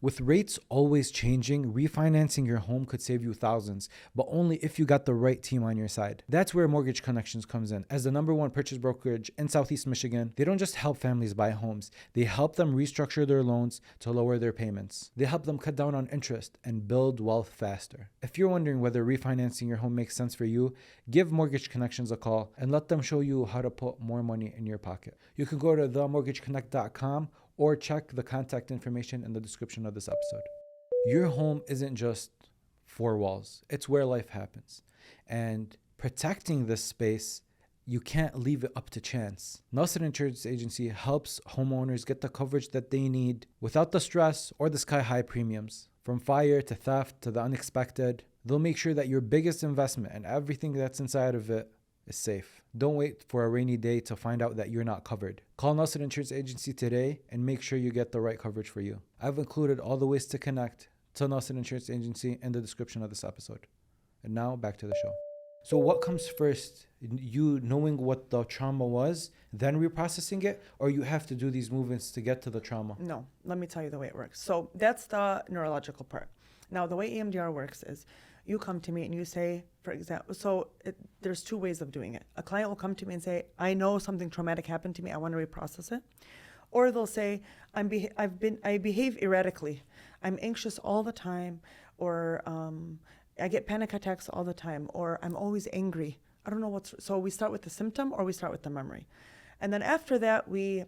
With rates always changing, refinancing your home could save you thousands, but only if you got the right team on your side. That's where Mortgage Connections comes in. As the #1 purchase brokerage in Southeast Michigan, they don't just help families buy homes, they help them restructure their loans to lower their payments. They help them cut down on interest and build wealth faster. If you're wondering whether refinancing your home makes sense for you, give Mortgage Connections a call and let them show you how to put more money in your pocket. You can go to themortgageconnect.com or check the contact information in the description of this episode. Your home isn't just 4 walls. It's where life happens. And protecting this space, you can't leave it up to chance. Nasser Insurance Agency helps homeowners get the coverage that they need without the stress or the sky-high premiums. From fire to theft to the unexpected, they'll make sure that your biggest investment and everything that's inside of it is safe. Don't wait for a rainy day to find out that you're not covered. Call Nasser Insurance Agency today and make sure you get the right coverage for you. I've included all the ways to connect to Nasser Insurance Agency in the description of this episode. And now back to the show. So what comes first? You knowing what the trauma was, then reprocessing it, or you have to do these movements to get to the trauma? No, let me tell you the way it works. So that's the neurological part. Now, the way EMDR works is you come to me and you say, for example, there's 2 ways of doing it. A client will come to me and say, I know something traumatic happened to me, I want to reprocess it. Or they'll say, I behave erratically. I'm anxious all the time, or I get panic attacks all the time, or I'm always angry. I don't know so we start with the symptom or we start with the memory. And then after that, we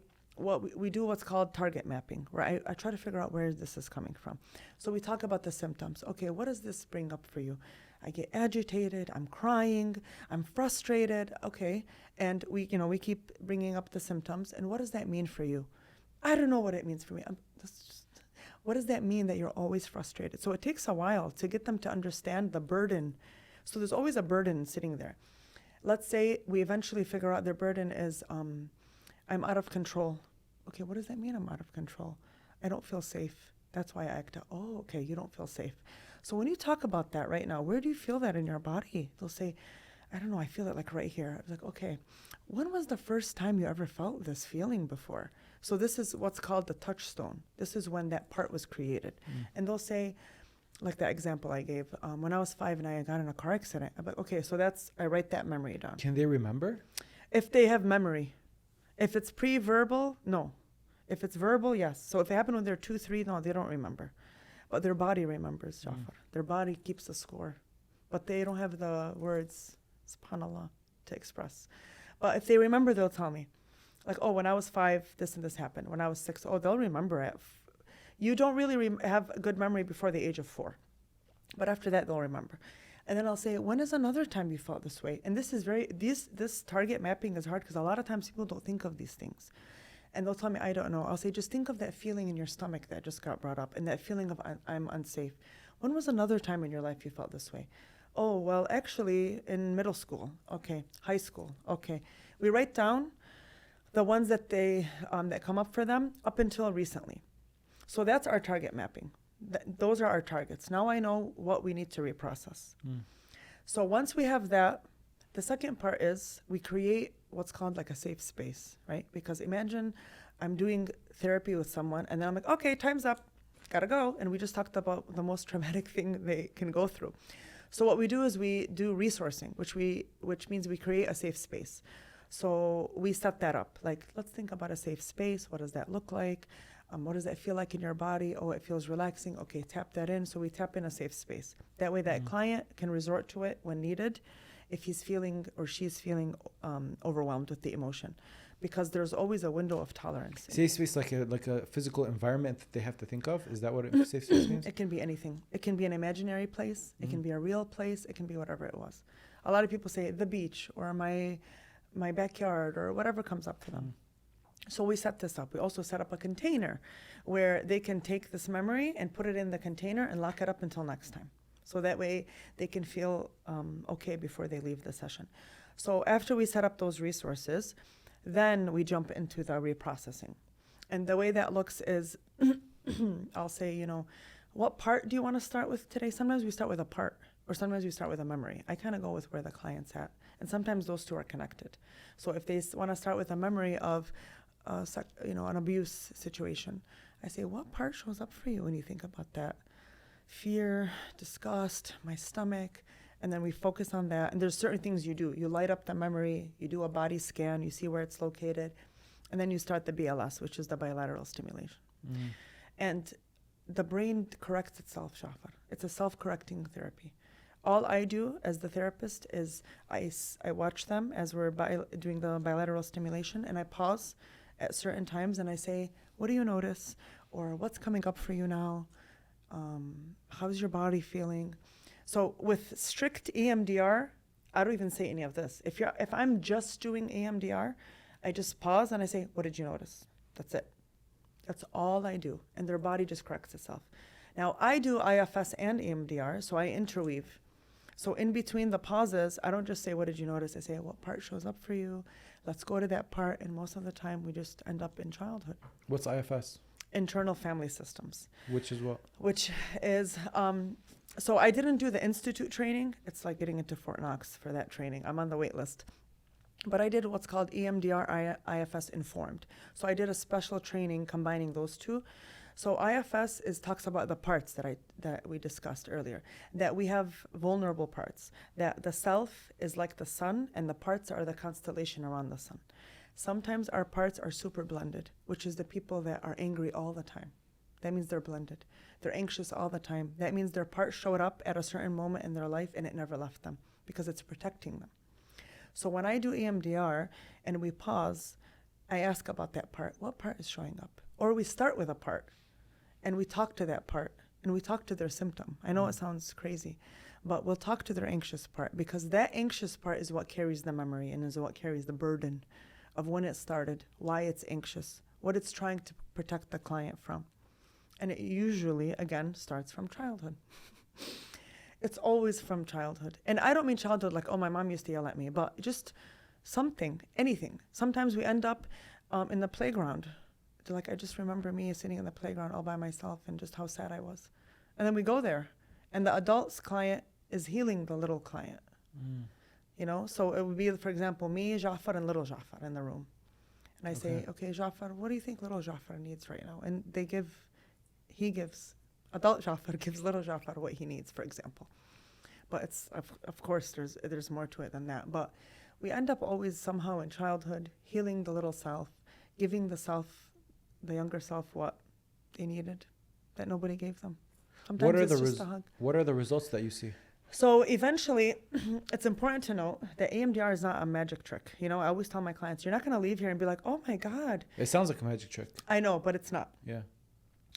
do what's called target mapping, where I try to figure out where this is coming from. So we talk about the symptoms. Okay, what does this bring up for you? I get agitated, I'm crying, I'm frustrated. Okay, and we keep bringing up the symptoms. And what does that mean for you? I don't know what it means for me. What does that mean that you're always frustrated? So it takes a while to get them to understand the burden. So there's always a burden sitting there. Let's say we eventually figure out their burden is, I'm out of control. Okay, what does that mean, I'm out of control? I don't feel safe. That's why I act out. Oh, okay, you don't feel safe. So when you talk about that right now, where do you feel that in your body? They'll say, I don't know, I feel it like right here. I was like, okay, when was the first time you ever felt this feeling before? So this is what's called the touchstone. This is when that part was created. And they'll say, like that example I gave, when I was 5 and I got in a car accident, I'm like, okay, so I write that memory down. Can they remember? If they have memory. If it's pre-verbal, no. If it's verbal, yes. So if it happened when they're 2, 3, no, they don't remember. But their body remembers, Jafar. Their body keeps the score. But they don't have the words, subhanAllah, to express. But if they remember, they'll tell me. Like, oh, when I was 5, this and this happened. When I was 6, oh, they'll remember it. You don't really have a good memory before the age of 4. But after that, they'll remember. And then I'll say, when is another time you felt this way? And this is this target mapping is hard because a lot of times people don't think of these things. And they'll tell me, I don't know. I'll say, just think of that feeling in your stomach that just got brought up and that feeling of I'm unsafe. When was another time in your life you felt this way? Oh, well, actually in middle school. Okay. High school. Okay. We write down the ones that that come up for them up until recently. So that's our target mapping. Those are our targets. Now I know what we need to reprocess. So once we have that, the second part is we create what's called like a safe space, right? Because imagine I'm doing therapy with someone and then I'm like, okay, time's up, gotta go. And we just talked about the most traumatic thing they can go through. So what we do is we do resourcing, which means we create a safe space. So we set that up. Like, let's think about a safe space. What does that look like? What does that feel like in your body? Oh, it feels relaxing. Okay, tap that in. So we tap in a safe space. That way that client can resort to it when needed if he's feeling or she's feeling overwhelmed with the emotion. Because there's always a window of tolerance. Safe space like a physical environment that they have to think of? Is that what safe space means? It can be anything. It can be an imaginary place. It can be a real place. It can be whatever it was. A lot of people say the beach or my backyard or whatever comes up for them. So we set this up. We also set up a container where they can take this memory and put it in the container and lock it up until next time. So that way they can feel okay before they leave the session. So after we set up those resources, then we jump into the reprocessing. And the way that looks is I'll say, what part do you want to start with today? Sometimes we start with a part or sometimes we start with a memory. I kind of go with where the client's at. And sometimes those two are connected. So if they want to start with a memory of an abuse situation, I say, what part shows up for you when you think about that? Fear, disgust, my stomach. And then we focus on that. And there's certain things you do. You light up the memory, you do a body scan, you see where it's located, and then you start the BLS, which is the bilateral stimulation. And the brain corrects itself, Jafar. It's a self-correcting therapy. All I do as the therapist is I watch them as we're doing the bilateral stimulation, and I pause at certain times and I say, what do you notice? Or what's coming up for you now? How's your body feeling? So with strict EMDR, I don't even say any of this. If I'm just doing EMDR, I just pause and I say, what did you notice? That's it. That's all I do. And their body just corrects itself. Now, I do IFS and EMDR, so I interweave. So in between the pauses, I don't just say, what did you notice? I say, what part shows up for you? Let's go to that part. And most of the time, we just end up in childhood. What's IFS? Internal family systems. Which is what? Which is, so I didn't do the institute training. It's like getting into Fort Knox for that training. I'm on the wait list. But I did what's called EMDR IFS Informed. So I did a special training combining those two. So IFS talks about the parts that we discussed earlier, that we have vulnerable parts, that the self is like the sun and the parts are the constellation around the sun. Sometimes our parts are super blended, which is the people that are angry all the time. That means they're blended. They're anxious all the time. That means their part showed up at a certain moment in their life and it never left them because it's protecting them. So when I do EMDR and we pause, I ask about that part. What part is showing up? Or we start with a part and we talk to that part and we talk to their symptom. I know it sounds crazy, but we'll talk to their anxious part because that anxious part is what carries the memory and is what carries the burden of when it started, why it's anxious, what it's trying to protect the client from. And it usually, again, starts from childhood. It's always from childhood. And I don't mean childhood like, oh, my mom used to yell at me, but just something, anything. Sometimes we end up in the playground. Like, I just remember me sitting in the playground all by myself and just how sad I was. And then we go there, and the adult's client is healing the little client. So it would be, for example, me, Jafar, and little Jafar in the room. And I say, okay, Jafar, what do you think little Jafar needs right now? And adult Jafar gives little Jafar what he needs, for example. But it's, of course, there's more to it than that. But we end up always somehow in childhood healing the little self, giving the younger self what they needed that nobody gave them. Sometimes it's just a hug. What are the results that you see? So eventually, it's important to note that EMDR is not a magic trick. I always tell my clients, you're not going to leave here and be like, oh my God. It sounds like a magic trick. I know, but it's not. Yeah.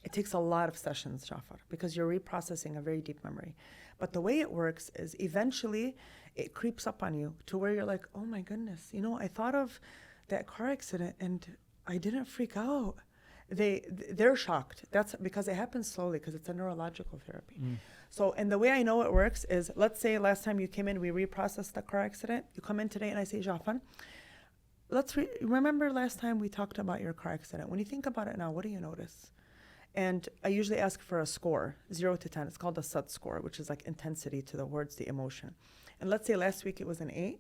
It takes a lot of sessions, Jafar, because you're reprocessing a very deep memory. But the way it works is eventually it creeps up on you to where you're like, oh my goodness, I thought of that car accident and I didn't freak out. They're shocked. That's because it happens slowly because it's a neurological therapy. So, and the way I know it works is, let's say last time you came in, we reprocessed the car accident. You come in today and I say, Jafan, remember last time we talked about your car accident. When you think about it now, what do you notice? And I usually ask for a score, 0 to 10. It's called a SUD score, which is like intensity to the words, the emotion. And let's say last week it was an 8.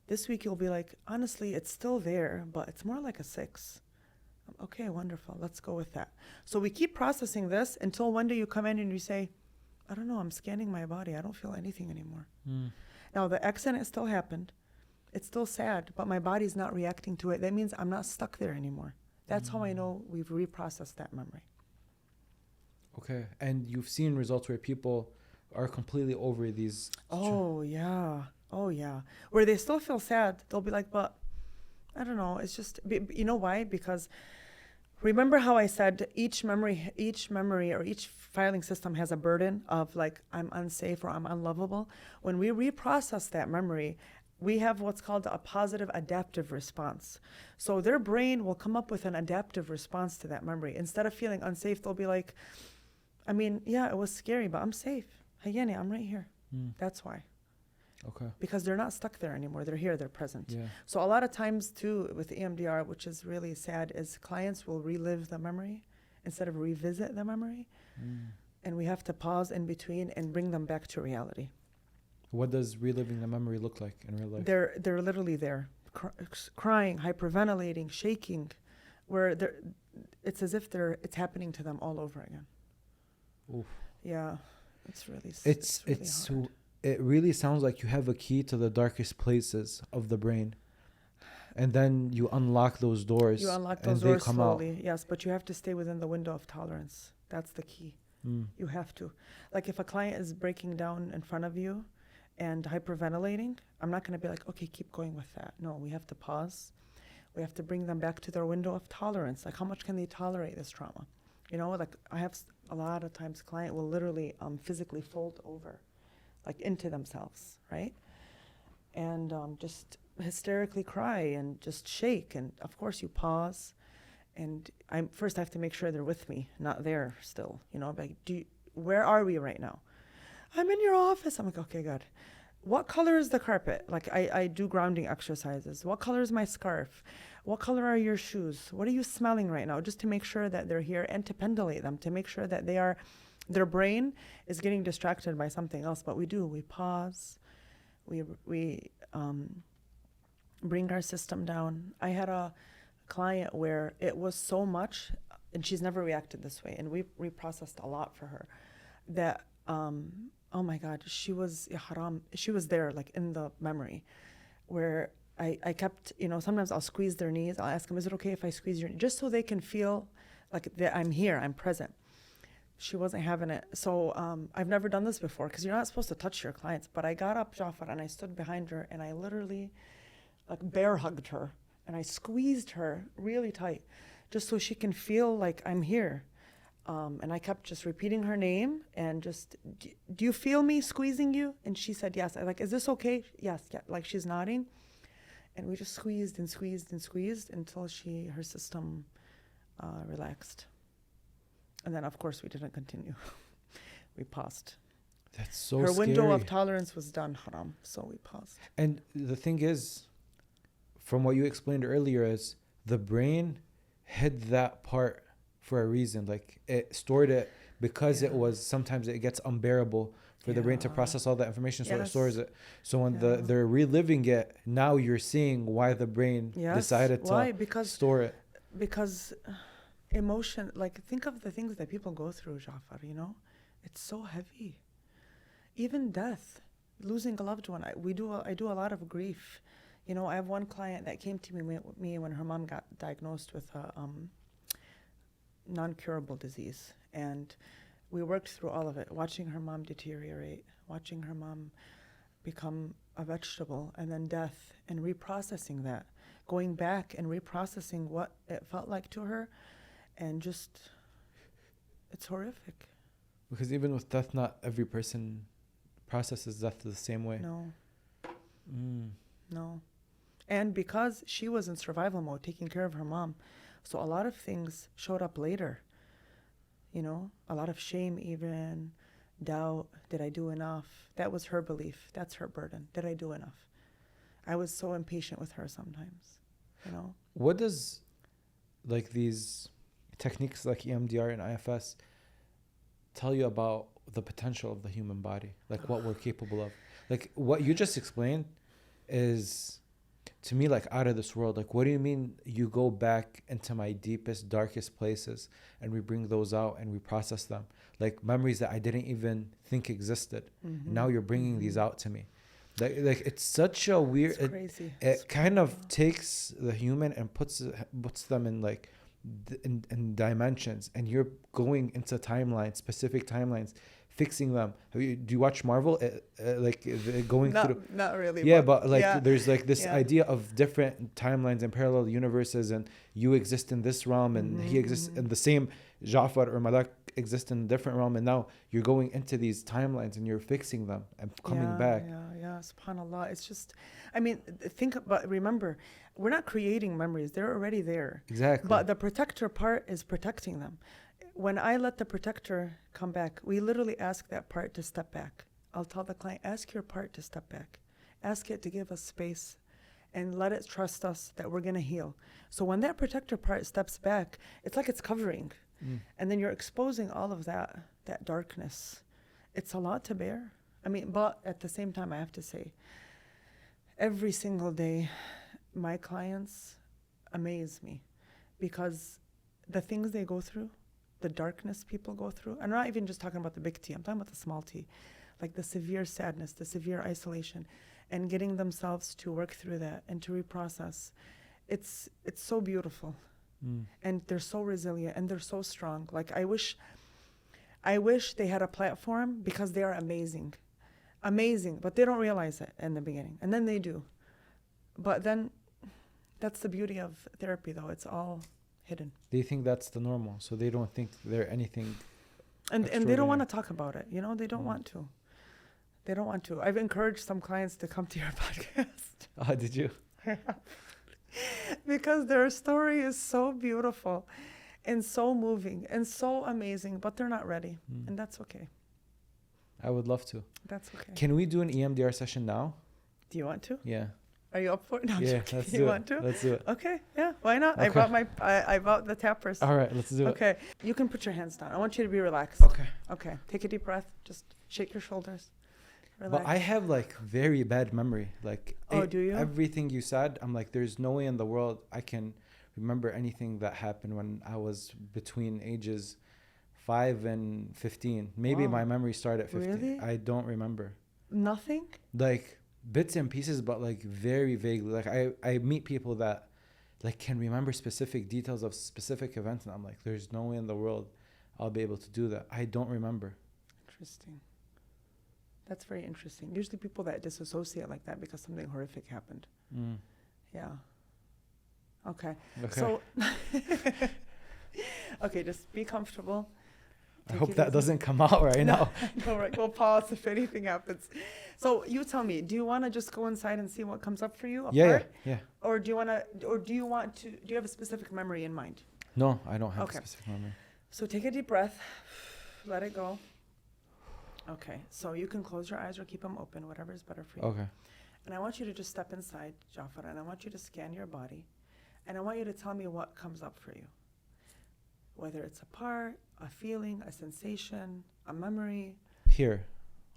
This week you'll be like, honestly, it's still there, but it's more like a 6. Okay, wonderful. Let's go with that. So we keep processing this until one day you come in and you say, I don't know, I'm scanning my body. I don't feel anything anymore. Now, the accident still happened. It's still sad, but my body's not reacting to it. That means I'm not stuck there anymore. That's how I know we've reprocessed that memory. Okay. And you've seen results where people are completely over these. Oh, yeah. Oh, yeah. Where they still feel sad. They'll be like, but I don't know. It's just, you know why? Because remember how I said each memory or each filing system has a burden of like, I'm unsafe or I'm unlovable. When we reprocess that memory, we have what's called a positive adaptive response. So their brain will come up with an adaptive response to that memory. Instead of feeling unsafe, they'll be like, I mean, yeah, it was scary, but I'm safe. Hayani, I'm right here. That's why. Okay. Because they're not stuck there anymore. They're here, they're present. Yeah. So a lot of times too with EMDR, which is really sad, is clients will relive the memory instead of revisit the memory. And we have to pause in between and bring them back to reality. What does reliving the memory look like in real life? They're literally there, crying, hyperventilating, shaking, where it's as if it's happening to them all over again. Oof. Yeah, it's really hard. It really sounds like you have a key to the darkest places of the brain, and then you unlock those doors. You unlock those doors slowly, yes, but you have to stay within the window of tolerance. That's the key. You have to. Like if a client is breaking down in front of you and hyperventilating, I'm not going to be like, okay, keep going with that. No, we have to pause. We have to bring them back to their window of tolerance. Like how much can they tolerate this trauma? You know, like I have a lot of times client will literally physically fold over, like into themselves, right? And just hysterically cry and just shake. And of course you pause. And I have to make sure they're with me, not there still. You know, like, where are we right now? I'm in your office. I'm like, okay, good. What color is the carpet? Like I do grounding exercises. What color is my scarf? What color are your shoes? What are you smelling right now? Just to make sure that they're here and to pendulate them, to make sure that their brain is getting distracted by something else. But we pause. We bring our system down. I had a client where it was so much, and she's never reacted this way, and we reprocessed a lot for her, that oh my God, she was there like in the memory where I kept, you know, sometimes I'll squeeze their knees. I'll ask them, is it okay if I squeeze your knee? Just so they can feel like that I'm here, I'm present. She wasn't having it. So I've never done this before because you're not supposed to touch your clients. But I got up, Jafar, and I stood behind her and I literally like bear hugged her and I squeezed her really tight just so she can feel like I'm here. And I kept just repeating her name and just, do you feel me squeezing you? And she said, yes. I like, is this okay? Yes. Yeah. Like she's nodding. And we just squeezed and squeezed and squeezed until her system relaxed. And then, of course, we didn't continue. We paused. That's so Her scary. window of tolerance was done, haram. So we paused. And the thing is, from what you explained earlier, is the brain hid that part for a reason. Like it stored it because sometimes it gets unbearable for the brain to process all that information, so it stores it. So when they're reliving it, now you're seeing why the brain decided to store it. Because emotion, like think of the things that people go through, Jafar, you know? It's so heavy. Even death, losing a loved one. I do a lot of grief. You know, I have one client that came to me when her mom got diagnosed with a non-curable disease. And we worked through all of it, watching her mom deteriorate, watching her mom become a vegetable, and then death, and reprocessing that, going back and reprocessing what it felt like to her, and just, it's horrific. Because even with death, not every person processes death the same way. No. No. And because she was in survival mode, taking care of her mom So a lot of things showed up later, you know, a lot of shame, even doubt. Did I do enough? That was her belief. That's her burden. Did I do enough? I was so impatient with her sometimes, you know. What does like these techniques like EMDR and IFS tell you about the potential of the human body, like what we're capable of? Like what you just explained is to me like out of this world. Like, what do you mean you go back into my deepest, darkest places and we bring those out and we process them? Like memories that I didn't even think existed. Now you're bringing these out to me. Like it's such a weird, It's crazy. it kind of takes the human and puts them in like in dimensions, and you're going into timelines, specific timelines, fixing them. Do you watch Marvel? Going through. Not really. Yeah, but like yeah. there's like this Yeah. idea of different timelines and parallel universes, and you exist in this realm, and he exists in the same. Jafar or Malak exist in a different realm, and now you're going into these timelines and you're fixing them and coming back. Yeah, subhanallah. It's just, I mean, think about, remember, we're not creating memories. They're already there. Exactly. But the protector part is protecting them. When I let the protector come back, we literally ask that part to step back. I'll tell the client, ask your part to step back. Ask it to give us space and let it trust us that we're going to heal. So when that protector part steps back, it's like it's covering. And then you're exposing all of that darkness. It's a lot to bear. I mean, but at the same time, I have to say, every single day, my clients amaze me because the things they go through, the darkness people go through, and I'm not even just talking about the big T, I'm talking about the small T, like the severe sadness, the severe isolation, and getting themselves to work through that and to reprocess. It's so beautiful. And they're so resilient and they're so strong. Like I wish they had a platform because they are amazing, but they don't realize it in the beginning. And then they do. But then that's the beauty of therapy though. It's all hidden. They think that's the normal. So they don't think they're anything. And they don't want to talk about it. You know, they don't want to. They don't want to. I've encouraged some clients to come to your podcast. Oh, did you? Because their story is so beautiful and so moving and so amazing, but they're not ready. And that's okay. I would love to. That's okay. Can we do an EMDR session now? Do you want to? Yeah. Are you up for it? No, I'm Yeah, joking. let's You do want it. to? Let's do it. Okay, yeah, why not? Okay. I bought the tappers. All right, let's do it. Okay, you can put your hands down. I want you to be relaxed. Okay. Okay, take a deep breath. Just shake your shoulders. Relax. But I have like very bad memory. Like, do you? Everything you said, I'm like, there's no way in the world I can remember anything that happened when I was between ages 5 and 15. Maybe Wow. my memory started at 15. Really? I don't remember. Nothing? Like bits and pieces, but like very vaguely. Like I meet people that like can remember specific details of specific events, and I'm like, there's no way in the world I'll be able to do that. I don't remember. Interesting. That's very interesting. Usually people that disassociate like that because something horrific happened. Yeah. Okay. So, okay, just be comfortable. I hope that doesn't come out right now. No, right. We'll pause if anything happens. So you tell me, do you want to just go inside and see what comes up for you? Yeah. Or do you have a specific memory in mind? No, I don't have Okay. a specific memory. So take a deep breath. Let it go. Okay. So you can close your eyes or keep them open, whatever is better for you. Okay. And I want you to just step inside, Jafar, and I want you to scan your body. And I want you to tell me what comes up for you. Whether it's a part, a feeling, a sensation, a memory. Here,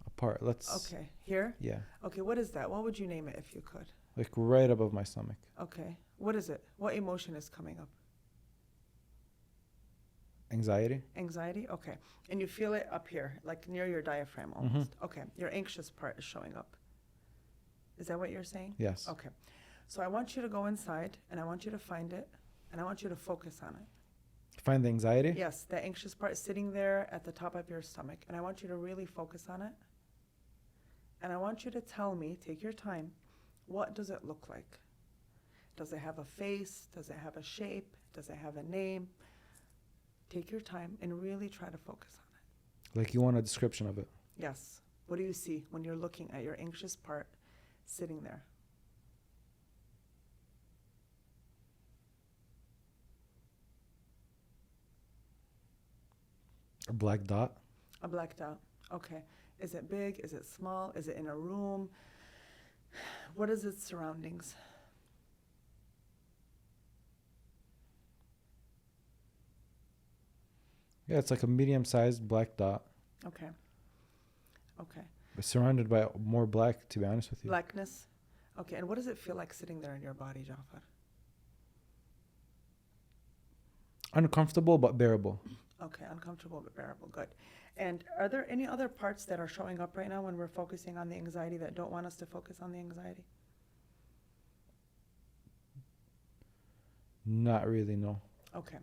apart. Let's. Okay. Here? Yeah. Okay, what is that? What would you name it if you could? Like right above my stomach. Okay. What is it? What emotion is coming up? Anxiety. Anxiety? Okay. And you feel it up here, like near your diaphragm almost. Okay. Your anxious part is showing up. Is that what you're saying? Yes. Okay. So I want you to go inside and I want you to find it and I want you to focus on it. Find the anxiety? Yes, the anxious part is sitting there at the top of your stomach. And I want you to really focus on it. And I want you to tell me, take your time, what does it look like? Does it have a face? Does it have a shape? Does it have a name? Take your time and really try to focus on it. Like you want a description of it? Yes. What do you see when you're looking at your anxious part sitting there? A black dot. A black dot. Okay. Is it big? Is it small? Is it in a room? What is its surroundings? Yeah, it's like a medium-sized black dot. Okay. Okay. It's surrounded by more black, to be honest with you. Blackness. Okay. And what does it feel like sitting there in your body, Jafar? Uncomfortable but bearable. Okay. Uncomfortable but bearable. Good. And are there any other parts that are showing up right now when we're focusing on the anxiety that don't want us to focus on the anxiety? Not really, no. Okay.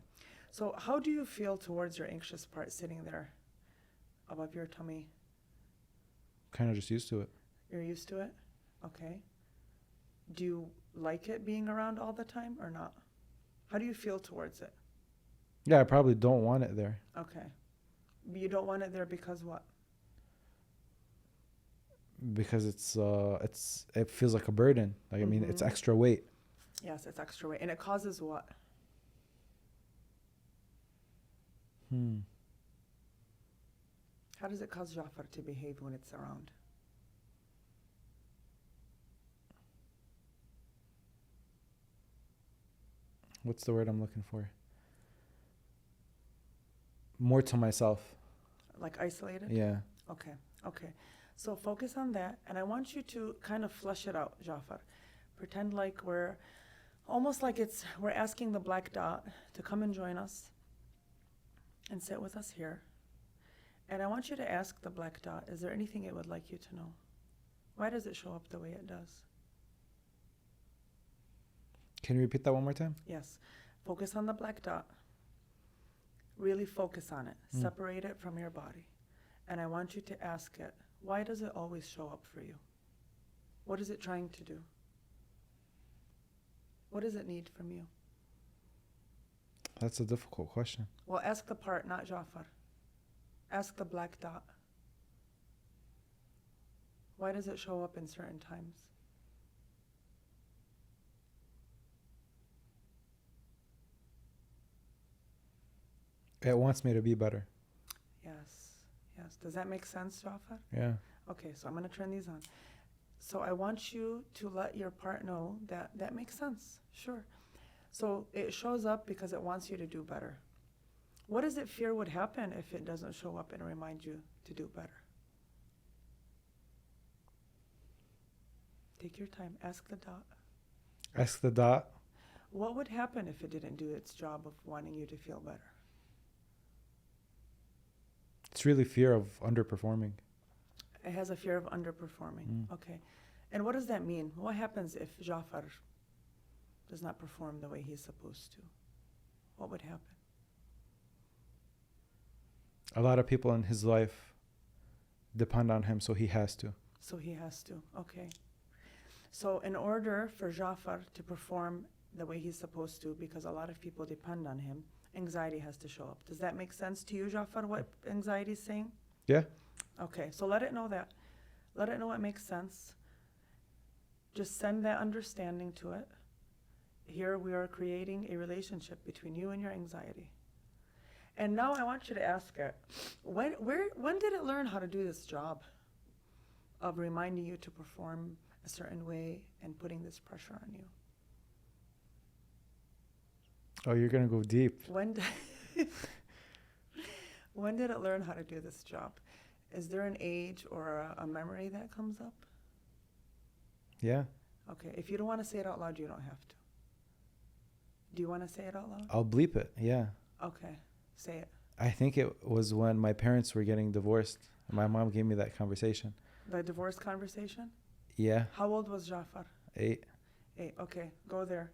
So how do you feel towards your anxious part sitting there above your tummy? Kind of just used to it. You're used to it? Okay. Do you like it being around all the time or not? How do you feel towards it? Yeah, I probably don't want it there. Okay. You don't want it there because what? Because it feels like a burden. Like, I mean, it's extra weight. Yes, it's extra weight. And it causes what? How does it cause Jafar to behave when it's around? What's the word I'm looking for? More to myself. Like isolated? Yeah. Okay, okay. So focus on that, and I want you to kind of flesh it out, Jafar. Pretend like we're almost like we're asking the black dot to come and join us and sit with us here. And I want you to ask the black dot, is there anything it would like you to know? Why does it show up the way it does? Can you repeat that one more time? Yes. Focus on the black dot. Really focus on it. Separate it from your body. And I want you to ask it, why does it always show up for you? What is it trying to do? What does it need from you? That's a difficult question. Well, ask the part, not Jafar. Ask the black dot. Why does it show up in certain times? It wants me to be better. Yes, yes. Does that make sense, Jafar? Yeah. Okay, so I'm going to turn these on. So I want you to let your part know that that makes sense. Sure. So it shows up because it wants you to do better. What does it fear would happen if it doesn't show up and remind you to do better? Take your time. Ask the dot. Ask the dot. What would happen if it didn't do its job of wanting you to feel better? It's really fear of underperforming. It has a fear of underperforming. Okay. And what does that mean? What happens if Jafar does not perform the way he's supposed to? What would happen? A lot of people in his life depend on him, so he has to. So he has to. Okay. So in order for Jafar to perform the way he's supposed to, because a lot of people depend on him, anxiety has to show up. Does that make sense to you, Jafar, what anxiety is saying? Yeah. Okay, so let it know that. Let it know it makes sense. Just send that understanding to it. Here we are creating a relationship between you and your anxiety. And now I want you to ask it, when did it learn how to do this job of reminding you to perform a certain way and putting this pressure on you? Oh, you're going to go deep. When did it learn how to do this job? Is there an age or a memory that comes up? Yeah. Okay, if you don't want to say it out loud, you don't have to. Do you want to say it out loud? I'll bleep it. Yeah. Okay, say it. I think it was when my parents were getting divorced. My mom gave me that conversation. The divorce conversation? Yeah. How old was Jafar? 8. 8, okay, go there.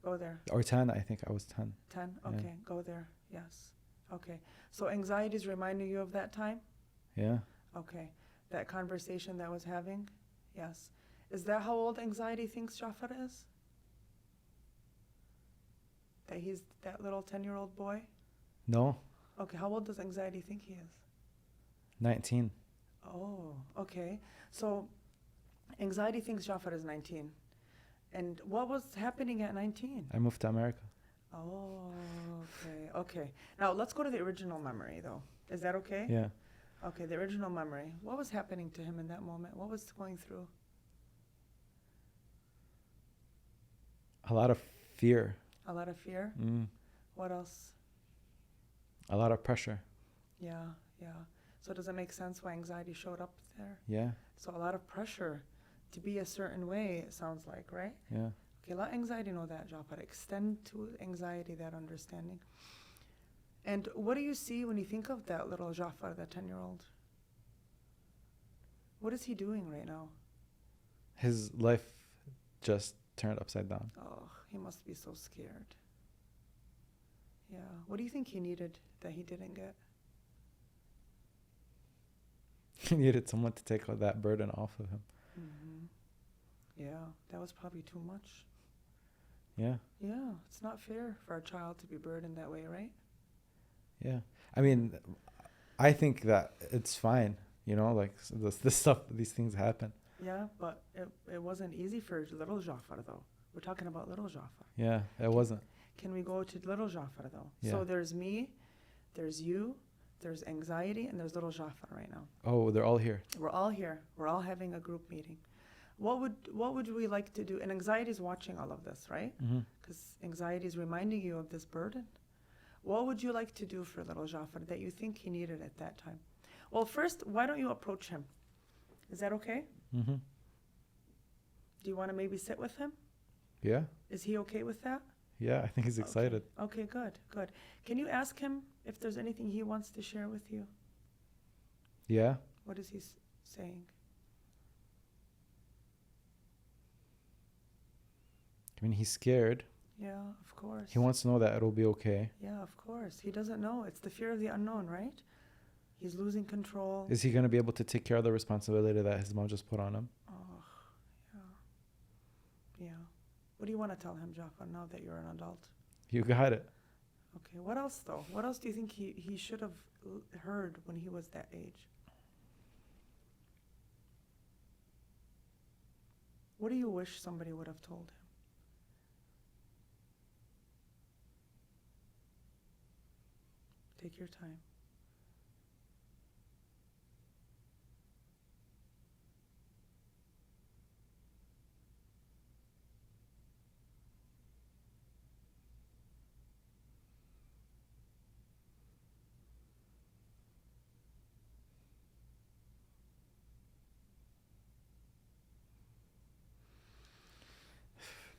Go there. Or 10, I think I was 10. 10, Yeah. okay, go there, yes. Okay, so anxiety is reminding you of that time? Yeah. Okay, that conversation that was having? Yes. Is that how old anxiety thinks Jafar is? That he's that little 10-year-old boy? No. Okay, how old does anxiety think he is? 19. Oh, okay. So anxiety thinks Jafar is 19. And what was happening at 19? I moved to America. Oh, okay, okay. Now let's go to the original memory, though. Is that okay? Yeah. Okay, the original memory. What was happening to him in that moment? What was going through? A lot of fear. A lot of fear? Mm. What else? A lot of pressure. Yeah, yeah. So does it make sense why anxiety showed up there? Yeah. So a lot of pressure to be a certain way, it sounds like, right? Yeah. Okay, let anxiety know that, Jafar. Extend to anxiety that understanding. And what do you see when you think of that little Jafar, that 10-year-old? What is he doing right now? His life just turned upside down. Oh, he must be so scared. Yeah. What do you think he needed that he didn't get? He needed someone to take all that burden off of him. Mm-hmm. Yeah, that was probably too much. Yeah. Yeah, it's not fair for a child to be burdened that way, right? Yeah. I mean, I think that it's fine. You know, like this stuff, these things happen. Yeah, but it wasn't easy for little Jafar, though. We're talking about little Jafar. Yeah, it wasn't. Can we go to little Jafar, though? Yeah. So there's me, there's you, there's anxiety, and there's little Jafar right now. Oh, they're all here. We're all here. We're all having a group meeting. What would we like to do? And anxiety is watching all of this, right? Mm-hmm. Because anxiety is reminding you of this burden. What would you like to do for little Jafar that you think he needed at that time? Well, first, why don't you approach him? Is that okay? Mm-hmm. Do you want to maybe sit with him? Yeah. Is he okay with that? Yeah, I think he's excited. Okay, good, good. Can you ask him if there's anything he wants to share with you? Yeah. What is he saying? I mean, he's scared. Yeah, of course. He wants to know that it'll be okay. Yeah, of course. He doesn't know. It's the fear of the unknown, right? He's losing control. Is he going to be able to take care of the responsibility that his mom just put on him? Oh, yeah. Yeah. What do you want to tell him, Jafar, now that you're an adult? You got it. Okay, what else, though? What else do you think he should have heard when he was that age? What do you wish somebody would have told him? Take your time.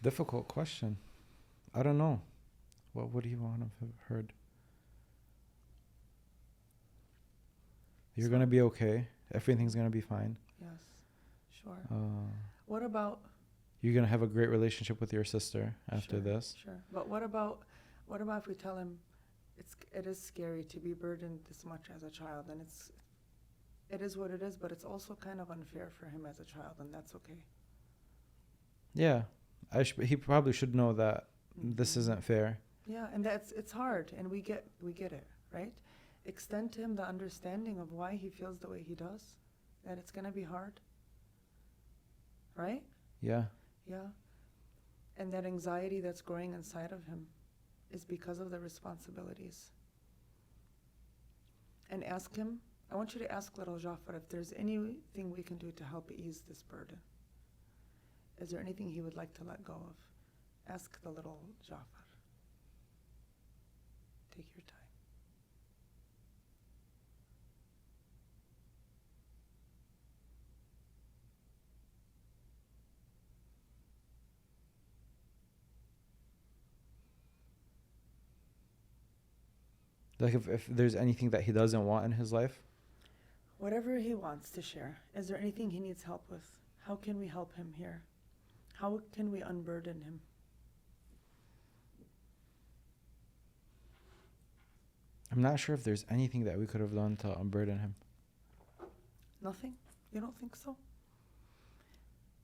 Difficult question. I don't know. What would he want to have heard? You're going to be okay. Everything's going to be fine. Yes, sure. Uh, What about... You're going to have a great relationship with your sister after Sure, this. Sure. But what about if we tell him it is scary to be burdened this much as a child, and it is what it is, but it's also kind of unfair for him as a child, and that's okay. Yeah. He probably should know that this Mhm. isn't fair. Yeah, and it's hard, and we get it, right? Extend to him the understanding of why he feels the way he does, that it's gonna be hard, right? Yeah. Yeah. And that anxiety that's growing inside of him is because of the responsibilities. And ask him, I want you to ask little Jafar if there's anything we can do to help ease this burden. Is there anything he would like to let go of? Ask the little Jafar. Take your time. Like if there's anything that he doesn't want in his life. Whatever he wants to share. Is there anything he needs help with? How can we help him here? How can we unburden him? I'm not sure if there's anything that we could have done to unburden him. Nothing? You don't think so?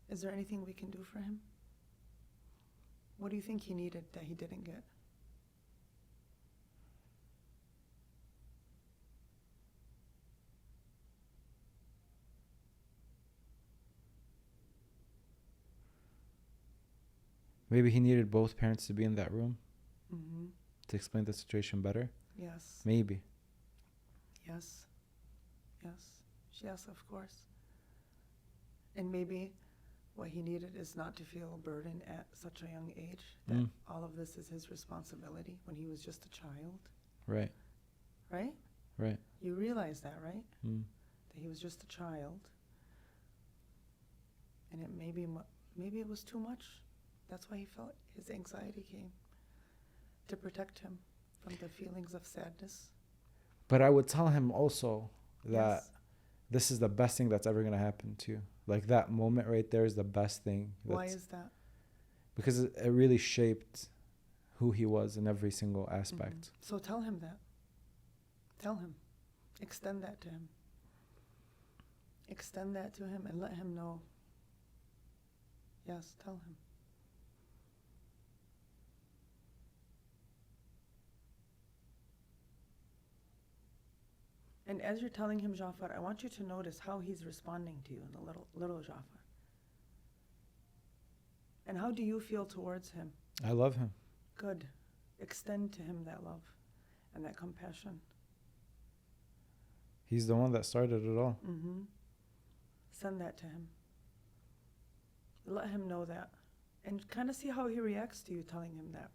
Is there anything we can do for him? What do you think he needed that he didn't get? Maybe he needed both parents to be in that room. Mm-hmm. to explain the situation better? Yes. Maybe. Yes. Yes, of course. And maybe what he needed is not to feel burdened at such a young age, that all of this is his responsibility when he was just a child. Right. Right? Right. You realize that, right? Mm. That he was just a child. And it maybe it was too much. That's why he felt his anxiety came, to protect him from the feelings of sadness. But I would tell him also that Yes. this is the best thing that's ever going to happen to you. Like, that moment right there is the best thing. Why is that? Because it really shaped who he was in every single aspect. So tell him that. Tell him. Extend that to him. Extend that to him and let him know. Yes, tell him. And as you're telling him, Jafar, I want you to notice how he's responding to you, the little Jafar. And how do you feel towards him? I love him. Good. Extend to him that love and that compassion. He's the one that started it all. Mm-hmm. Send that to him. Let him know that. And kind of see how he reacts to you telling him that.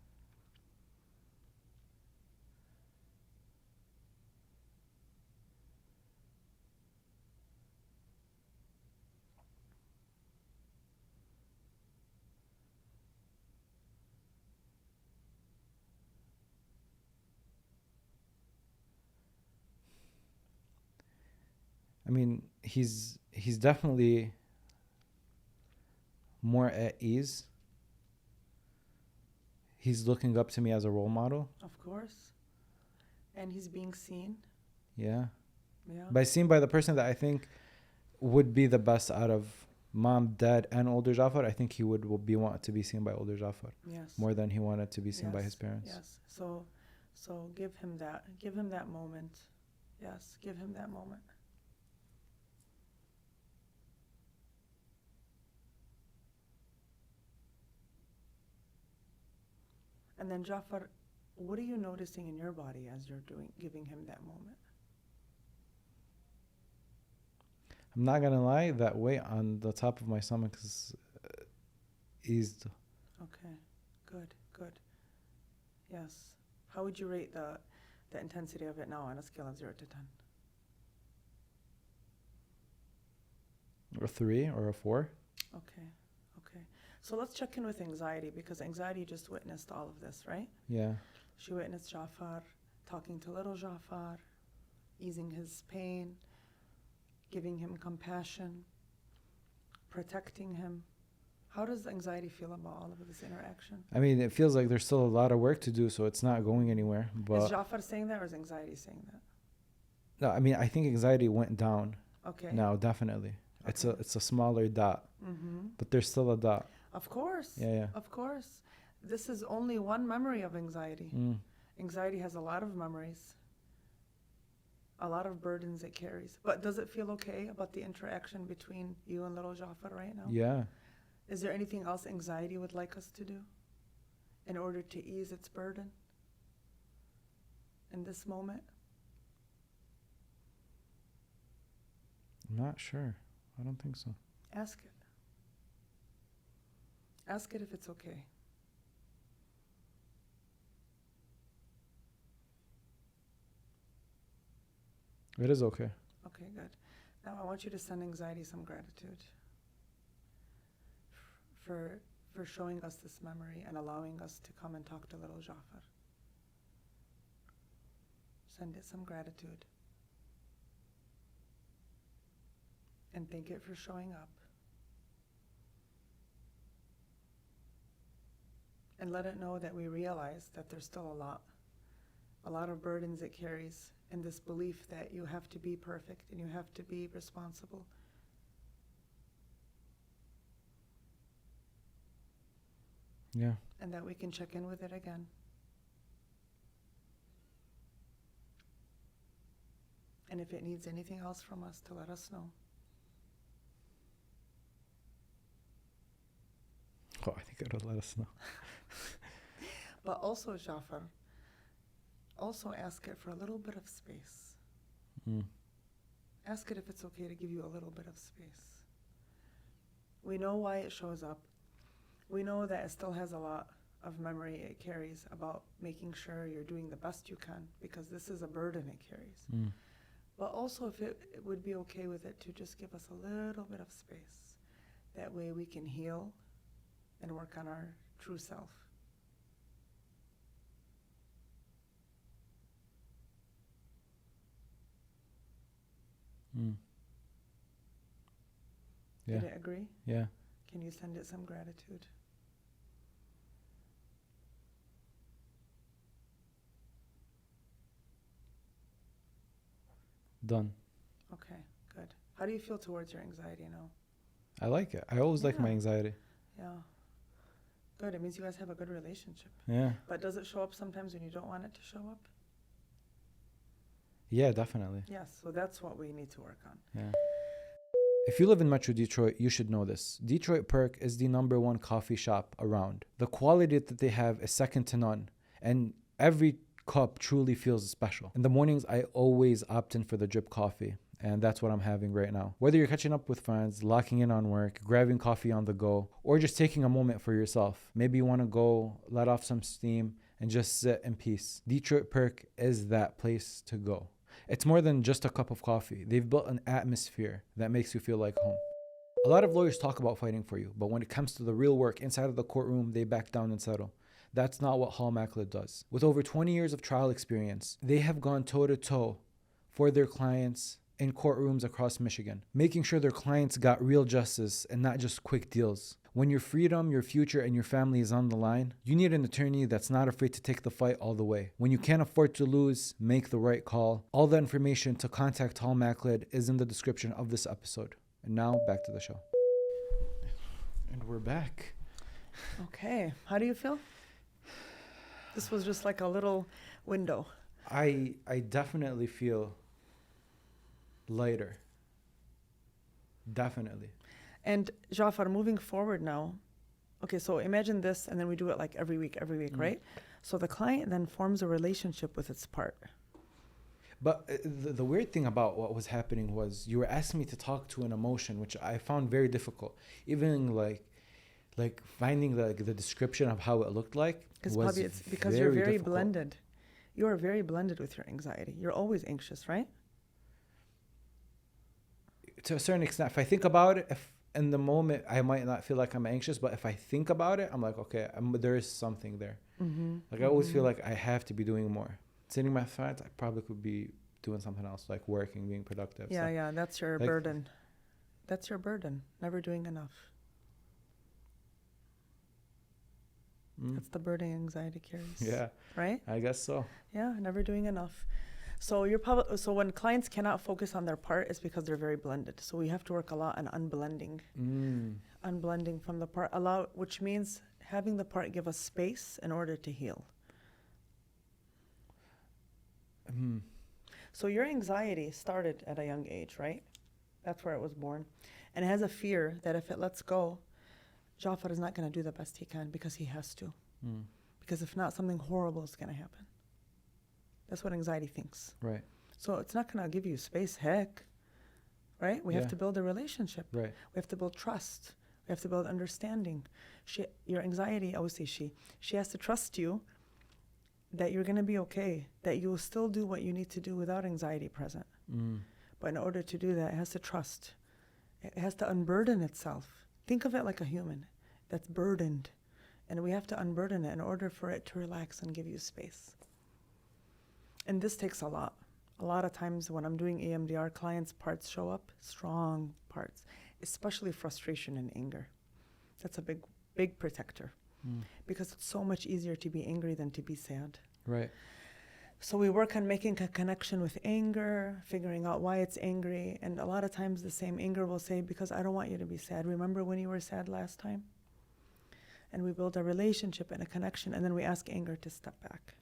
I mean, he's definitely more at ease. He's looking up to me as a role model. Of course. And he's being seen. Yeah. Yeah. Seen by the person that I think would be the best out of mom, dad, and older Jafar. I think he would want to be seen by older Jafar Yes. more than he wanted to be seen by his parents. Yes. So give him that. Give him that moment. Yes. Give him that moment. And then Jafar, what are you noticing in your body as you're giving him that moment? I'm not gonna lie, that weight on the top of my stomach is eased. Okay, good. Yes. How would you rate the intensity of it now on a scale of 0 to 10? A 3 or a 4. Okay. So let's check in with anxiety, because anxiety just witnessed all of this, right? Yeah. She witnessed Jafar talking to little Jafar, easing his pain, giving him compassion, protecting him. How does anxiety feel about all of this interaction? I mean, it feels like there's still a lot of work to do, so it's not going anywhere. Is But Jafar saying that, or is anxiety saying that? no, I mean, I think anxiety went down. Okay. Now, definitely. Okay. It's a smaller dot, but there's still a dot. Of course. Yeah. Of course. This is only one memory of anxiety. Anxiety has a lot of memories, a lot of burdens it carries. But does it feel okay about the interaction between you and little Jafar right now? Yeah. Is there anything else anxiety would like us to do in order to ease its burden in this moment? I'm not sure. I don't think so. Ask it. Ask it if it's okay. It is okay. Okay, good. Now I want you to send anxiety some gratitude for showing us this memory and allowing us to come and talk to little Jafar. Send it some gratitude. And thank it for showing up. And let it know that we realize that there's still a lot of burdens it carries, and this belief that you have to be perfect and you have to be responsible. Yeah. And that we can check in with it again. And if it needs anything else from us, to let us know. Oh, I think it'll let us know. But also, Jafar, also ask it for a little bit of space. Ask it if it's okay to give you a little bit of space. We know why it shows up. We know that it still has a lot of memory it carries about making sure you're doing the best you can, because this is a burden it carries. But also, if it would be okay with it to just give us a little bit of space. That way we can heal and work on our true self. Yeah. Did it agree? Yeah. Can you send it some gratitude? Done. Okay, good. How do you feel towards your anxiety now? I like it. I always like my Yeah. anxiety. Yeah. Good. It means you guys have a good relationship. Yeah. But does it show up sometimes when you don't want it to show up? Yeah, definitely. Yes. So that's what we need to work on. Yeah. If you live in Metro Detroit, you should know this. Detroit Perk is the #1 coffee shop around. The quality that they have is second to none. And every cup truly feels special. In the mornings, I always opt in for the drip coffee. And that's what I'm having right now. Whether you're catching up with friends, locking in on work, grabbing coffee on the go, or just taking a moment for yourself. Maybe you want to go let off some steam and just sit in peace. Detroit Perk is that place to go. It's more than just a cup of coffee. They've built an atmosphere that makes you feel like home. A lot of lawyers talk about fighting for you, but when it comes to the real work inside of the courtroom, they back down and settle. That's not what Hall Macklin does. With over 20 years of trial experience, they have gone toe-to-toe for their clients in courtrooms across Michigan, making sure their clients got real justice and not just quick deals. When your freedom, your future, and your family is on the line, you need an attorney that's not afraid to take the fight all the way. When you can't afford to lose, make the right call. All the information to contact Hall Macklin is in the description of this episode. And now, back to the show. And we're back. Okay. How do you feel? This was just like a little window. I definitely feel lighter. Definitely. And Jafar, moving forward now, okay, so imagine this, and then we do it like every week, right? So the client then forms a relationship with its part. But the weird thing about what was happening was you were asking me to talk to an emotion, which I found very difficult. Even like finding the description of how it looked like. Because probably it's because you're very blended. You are very blended with your anxiety. You're always anxious, right? To a certain extent, if I think about it, if in the moment I might not feel like I'm anxious, but if I think about it, I'm like, okay, there is something there. Like I always feel like I have to be doing more. Sitting my fat, I probably could be doing something else, like working, being productive. Yeah, that's your burden. That's your burden, never doing enough. That's the burden anxiety carries. Yeah. Right? I guess so. Yeah, never doing enough. So so when clients cannot focus on their part, it's because they're very blended. So we have to work a lot on unblending. Unblending from the part, which means having the part give us space in order to heal. So your anxiety started at a young age, right? That's where it was born. And it has a fear that if it lets go, Jafar is not going to do the best he can because he has to. Because if not, something horrible is going to happen. That's what anxiety thinks. Right. So it's not going to give you space, heck. Right? We have to build a relationship. Right. We have to build trust. We have to build understanding. Your anxiety, I would say she has to trust you that you're going to be okay, that you will still do what you need to do without anxiety present. But in order to do that, it has to trust. It has to unburden itself. Think of it like a human that's burdened. And we have to unburden it in order for it to relax and give you space. And this takes a lot. A lot of times when I'm doing EMDR, clients' parts show up, strong parts, especially frustration and anger. That's a big protector because it's so much easier to be angry than to be sad. Right. So we work on making a connection with anger, figuring out why it's angry. And a lot of times the same anger will say, because I don't want you to be sad. Remember when you were sad last time? And we build a relationship and a connection, and then we ask anger to step back.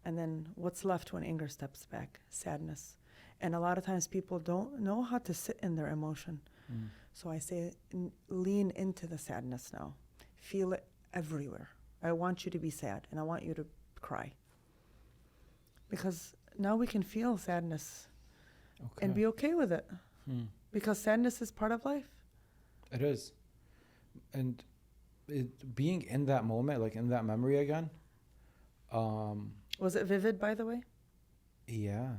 And then what's left when anger steps back? Sadness. And a lot of times people don't know how to sit in their emotion. So I say, lean into the sadness now. Feel it everywhere. I want you to be sad and I want you to cry. Because now we can feel sadness and be okay with it. Because sadness is part of life. It is. And being in that moment, like in that memory again. Was it vivid, by the way? Yeah.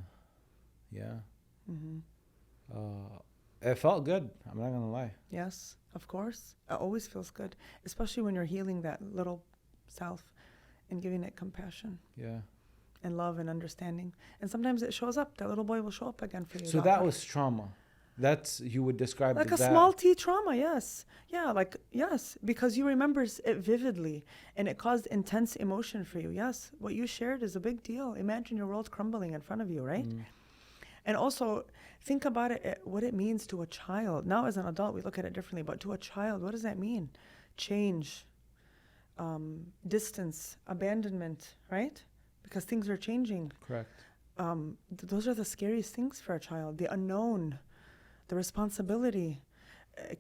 It felt good. I'm not gonna lie. Yes, of course. It always feels good, especially when you're healing that little self and giving it compassion. Yeah. And love and understanding. And sometimes it shows up. That little boy will show up again for you. So that was trauma. That's, you would describe like that. a small T trauma, yes. Yeah, yes, because you remember it vividly and it caused intense emotion for you. Yes, what you shared is a big deal. Imagine your world crumbling in front of you, right? And also think about what it means to a child. Now as an adult, we look at it differently, but to a child, what does that mean? Change, distance, abandonment, right? Because things are changing. Correct. Those are the scariest things for a child. The unknown, the responsibility,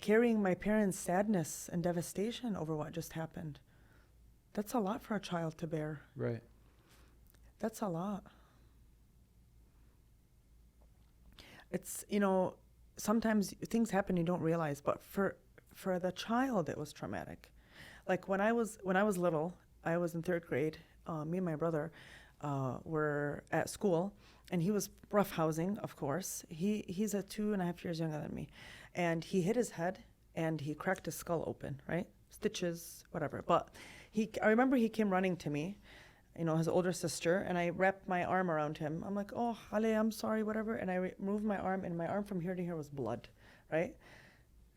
carrying my parents' sadness and devastation over what just happened. That's a lot for a child to bear. Right. That's a lot. It's, sometimes things happen you don't realize, but for the child, it was traumatic. Like when I was little, I was in 3rd grade. Me and my brother were at school, and he was roughhousing, of course. He's 2.5 years younger than me, and he hit his head and he cracked his skull open, right? Stitches, whatever. But I remember he came running to me, his older sister, and I wrapped my arm around him. I'm like, oh, Ali, I'm sorry, whatever. And I removed my arm, and my arm from here to here was blood, right?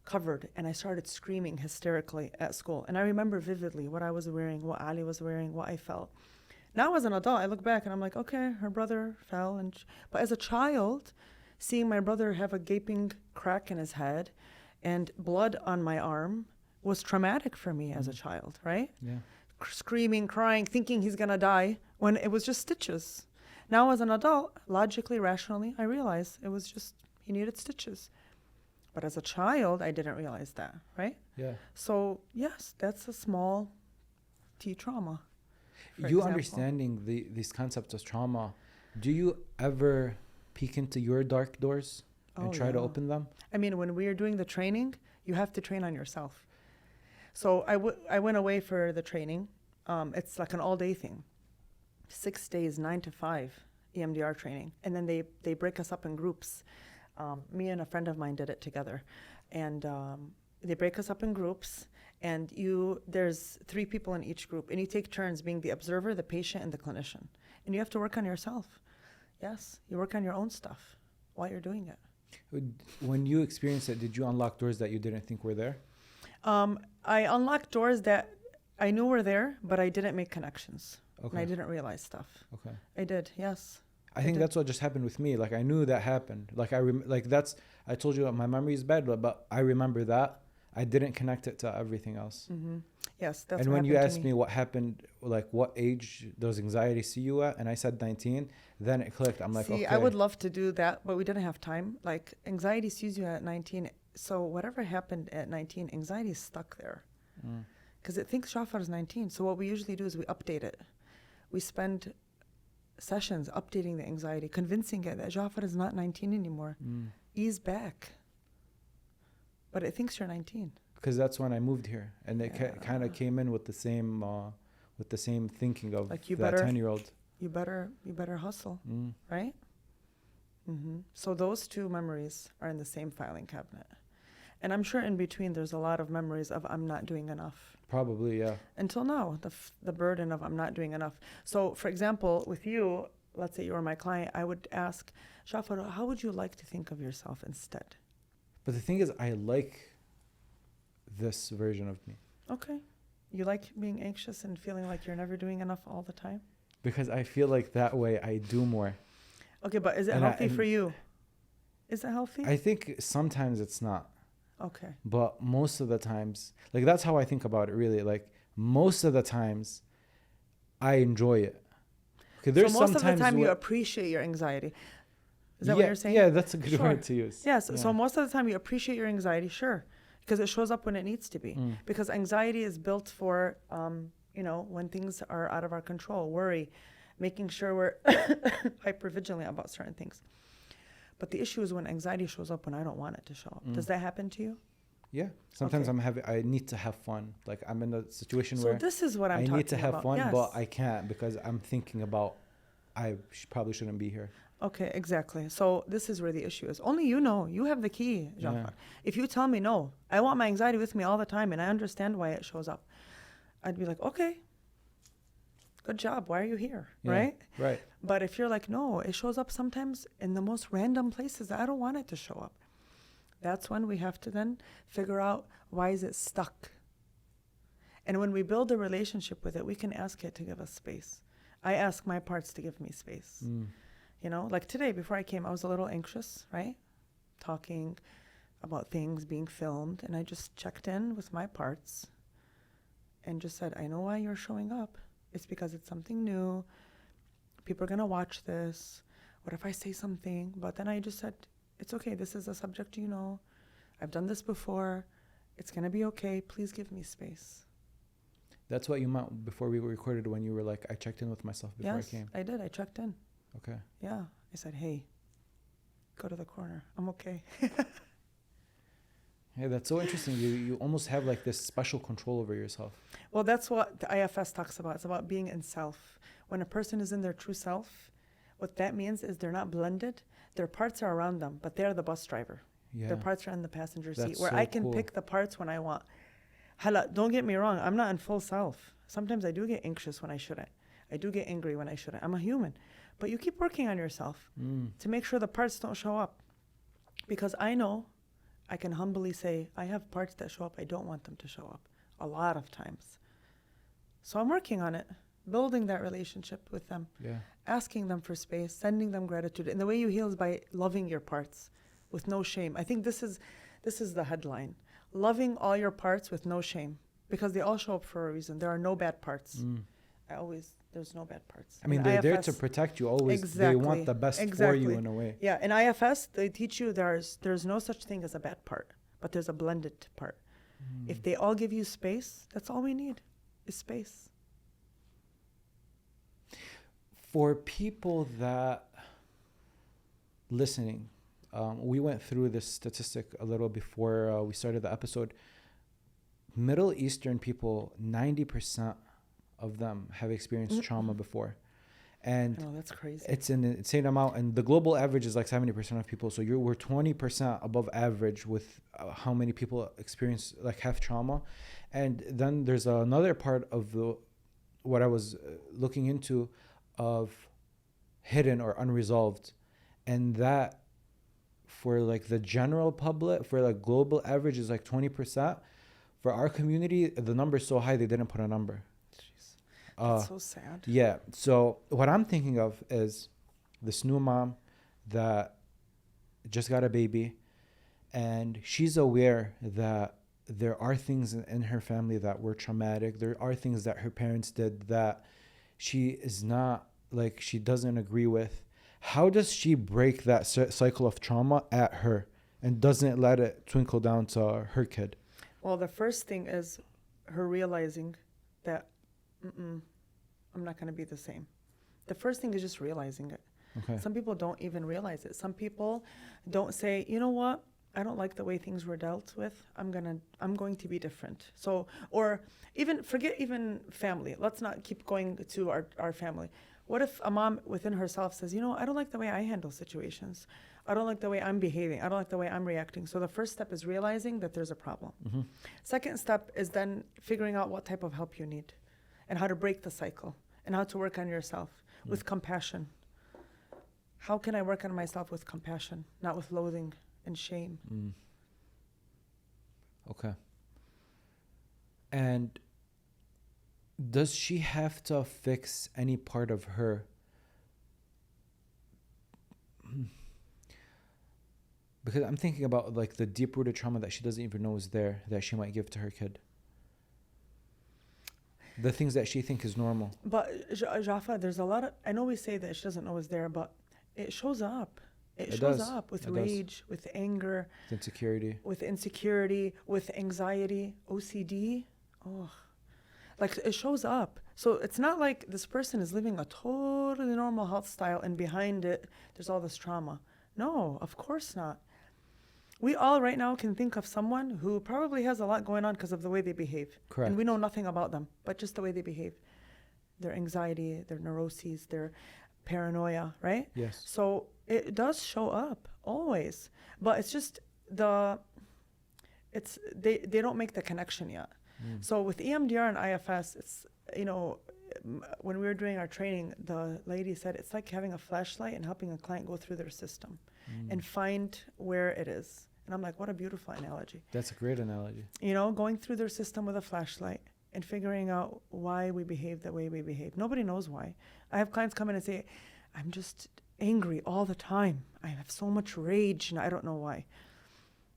Covered. And I started screaming hysterically at school. And I remember vividly what I was wearing, what Ali was wearing, what I felt. Now as an adult, I look back and I'm like, okay, her brother fell. But as a child, seeing my brother have a gaping crack in his head and blood on my arm was traumatic for me as a child, right? Yeah. Screaming, crying, thinking he's gonna die when it was just stitches. Now as an adult, logically, rationally, I realize it was just, he needed stitches. But as a child, I didn't realize that, right? Yeah. So yes, that's a small T trauma. You understanding these concepts of trauma, do you ever peek into your dark doors and try to open them? I mean, when we are doing the training, you have to train on yourself. So I went away for the training. It's like an all-day thing. 6 days, 9 to 5 EMDR training. And then they break us up in groups. Me and a friend of mine did it together. And they break us up in groups. And there's 3 people in each group. And you take turns being the observer, the patient, and the clinician. And you have to work on yourself. Yes, you work on your own stuff while you're doing it. When you experienced it, did you unlock doors that you didn't think were there? I unlocked doors that I knew were there, but I didn't make connections. Okay. And I didn't realize stuff. Okay. I did, yes. I think that's what just happened with me. Like I knew that happened. Like I told you my memory is bad, but I remember that. I didn't connect it to everything else. Mm-hmm. Yes, that's. And what when you happened to asked me what happened, like what age does anxiety see you at, and I said 19, then it clicked. I'm like, See, okay. I would love to do that, but we didn't have time. Like anxiety sees you at 19, so whatever happened at 19, anxiety is stuck there, because it thinks Jafar is 19. So what we usually do is we update it. We spend sessions updating the anxiety, convincing it that Jafar is not 19 anymore. Ease back. But it thinks you're 19. Because that's when I moved here, and it kind of came in with the same thinking of like you that better, 10-year-old. You better hustle, right? So those 2 memories are in the same filing cabinet. And I'm sure in between there's a lot of memories of I'm not doing enough. Probably, yeah. Until now, the burden of I'm not doing enough. So, for example, with you, let's say you were my client, I would ask, Jafar, how would you like to think of yourself instead? But the thing is, I like this version of me. Okay. You like being anxious and feeling like you're never doing enough all the time? Because I feel like that way I do more. Okay, but is it healthy for you? Is it healthy? I think sometimes it's not. Okay. But most of the times, like that's how I think about it really. Like most of the times, I enjoy it. Okay, there's so most of the time you where appreciate your anxiety. Is that what you're saying? Yeah, that's a good word to use. Yes. Yeah. So most of the time you appreciate your anxiety, sure, because it shows up when it needs to be. Because anxiety is built for you know, when things are out of our control, worry, making sure we're hypervigilant about certain things. But the issue is when anxiety shows up when I don't want it to show up. Does that happen to you? Yeah. Sometimes Okay. I need to have fun. Like I'm in a situation So where this is what I'm I talking need to have about. fun, Yes. but I can't because I'm thinking about probably shouldn't be here. Okay, exactly. So this is where the issue is. Only you know. You have the key, Jafar. If you tell me, no, I want my anxiety with me all the time and I understand why it shows up, I'd be like, okay, good job. Why are you here? Yeah, Right? Right. But if you're like, no, it shows up sometimes in the most random places that I don't want it to show up. That's when we have to then figure out, why is it stuck? And when we build a relationship with it, we can ask it to give us space. I ask my parts to give me space. You know, like today, before I came, I was a little anxious, right? Talking about things, being filmed. And I just checked in with my parts and just said, I know why you're showing up. It's because it's something new. People are going to watch this. What if I say something? But then I just said, it's okay. This is a subject you know. I've done this before. It's going to be okay. Please give me space. That's what you meant before we recorded when you were like, I checked in with myself before Yes, I came. I did. I checked in. Okay. Yeah. I said, hey, go to the corner. I'm okay. Hey, that's so interesting. You almost have like this special control over yourself. Well, that's what the IFS talks about. It's about being in self. When a person is in their true self, what that means is they're not blended. Their parts are around them, but they're the bus driver. Yeah. Their parts are in the passenger seat, That's where so I can cool. pick the parts when I want. Hala, don't get me wrong. I'm not in full self. Sometimes I do get anxious when I shouldn't. I do get angry when I shouldn't. I'm a human. But you keep working on yourself to make sure the parts don't show up. Because I know I can humbly say, I have parts that show up. I don't want them to show up a lot of times. So I'm working on it, building that relationship with them, Yeah. asking them for space, sending them gratitude. And the way you heal is by loving your parts with no shame. I think this is the headline. Loving all your parts with no shame, because they all show up for a reason. There are no bad parts. There's no bad parts. I mean, In they're there to IFS protect you always. Exactly. They want the best for Exactly. you in a way. Yeah, in IFS, they teach you there's no such thing as a bad part, but there's a blended part. If they all give you space, that's all we need is space. For people that listening, we went through this statistic a little before we started the episode. Middle Eastern people, 90% of them have experienced trauma before. And Oh, that's crazy. it's an insane amount. And the global average is like 70% of people. So we're 20% above average with how many people experience, like, have trauma. And then there's another part of what I was looking into of hidden or unresolved. And that for like the general public, for like global average is like 20%. For our community, the number is so high they didn't put a number. Jeez. That's so sad. Yeah. So what I'm thinking of is this new mom that just got a baby, and she's aware that there are things in her family that were traumatic. There are things that her parents did that she is not, like, she doesn't agree with. How does she break that cycle of trauma at her and doesn't let it twinkle down to her kid? Well, the first thing is her realizing that I'm not going to be the same. The first thing is just realizing it. Okay. Some people don't even realize it. Some people don't say, you know what? I don't like the way things were dealt with. I'm going to be different. So, or even forget even family. Let's not keep going to our family. What if a mom within herself says, you know, I don't like the way I handle situations. I don't like the way I'm behaving. I don't like the way I'm reacting. So the first step is realizing that there's a problem. Second step is then figuring out what type of help you need and how to break the cycle and how to work on yourself with compassion. How can I work on myself with compassion, not with loathing and shame? Okay. And does she have to fix any part of her? Because I'm thinking about like the deep-rooted trauma that she doesn't even know is there, that she might give to her kid. The things that she thinks is normal. But Jaffa, there's a lot of, I know we say that she doesn't know is there, but it shows up. It shows does. up with It does. rage, with anger, Insecurity. with insecurity, with anxiety, OCD. Oh, Like it shows up. So it's not like this person is living a totally normal health style and behind it there's all this trauma. No, of course not. We all right now can think of someone who probably has a lot going on because of the way they behave. Correct. And we know nothing about them, but just the way they behave. Their anxiety, their neuroses, their paranoia, right? Yes. So it does show up always. But it's just they don't make the connection yet. So with EMDR and IFS, it's, when we were doing our training, the lady said it's like having a flashlight and helping a client go through their system and find where it is. And I'm like, what a beautiful analogy. That's a great analogy. Going through their system with a flashlight and figuring out why we behave the way we behave. Nobody knows why. I have clients come in and say, I'm just angry all the time. I have so much rage and I don't know why.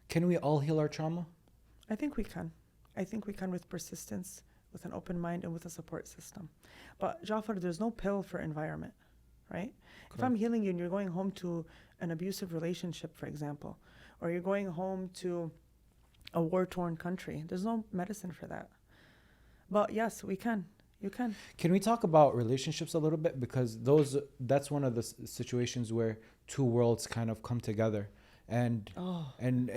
Can we all heal our trauma? I think we can. I think we can with persistence, with an open mind, and with a support system. But Jafar, there's no pill for environment, right? Correct. If I'm healing you and you're going home to an abusive relationship, for example, or you're going home to a war-torn country, there's no medicine for that. But yes, we can. You can. Can we talk about relationships a little bit? Because that's one of the situations where two worlds kind of come together. And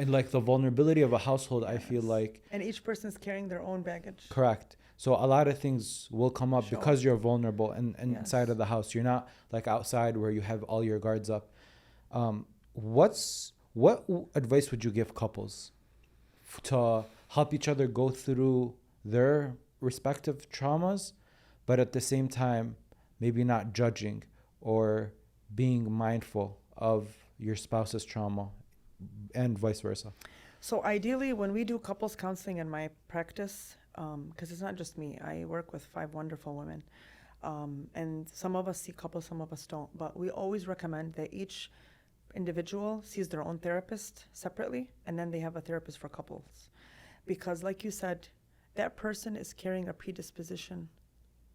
like the vulnerability of a household, I feel like. And each person's carrying their own baggage. Correct. So a lot of things will come up because you're vulnerable and inside of the house. You're not like outside where you have all your guards up. What advice would you give couples to help each other go through their respective traumas, but at the same time, maybe not judging or being mindful of your spouse's trauma and vice versa? So ideally, when we do couples counseling in my practice, because it's not just me, I work with 5 wonderful women. And some of us see couples, some of us don't. But we always recommend that each individual sees their own therapist separately, and then they have a therapist for couples. Because like you said, that person is carrying a predisposition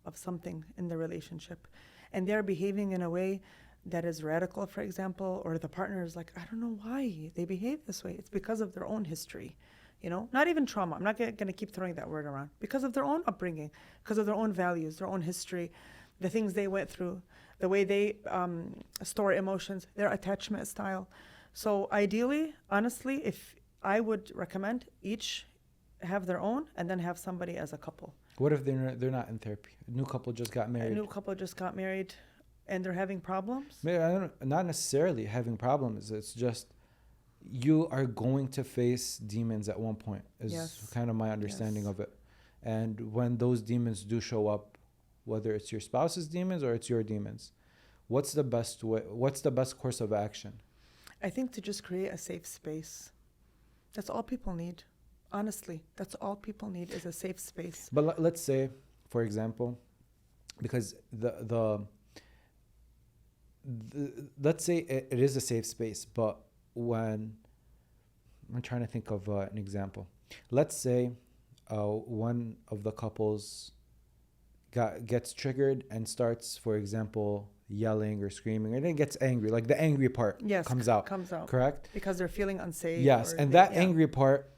of something in the relationship. And they're behaving in a way that is radical, for example, or the partner is like, I don't know why they behave this way. It's because of their own history, not even trauma. I'm not going to keep throwing that word around. Because of their own upbringing, because of their own values, their own history, the things they went through, the way they store emotions, their attachment style. So ideally, honestly, if I would recommend each have their own and then have somebody as a couple. What if they're not in therapy? A new couple just got married. A new couple just got married and they're having problems? Maybe not necessarily having problems. It's just you are going to face demons at one point is kind of my understanding of it. And when those demons do show up, whether it's your spouse's demons or it's your demons, what's the best way? What's the best course of action? I think to just create a safe space. That's all people need. Honestly, that's all people need is a safe space. But let's say, for example, because let's say it is a safe space, but when I'm trying to think of an example. Let's say one of the couples gets triggered and starts, for example, yelling or screaming, and then gets angry. Like the angry part comes out. Correct? Because they're feeling unsafe. Yes, and that angry part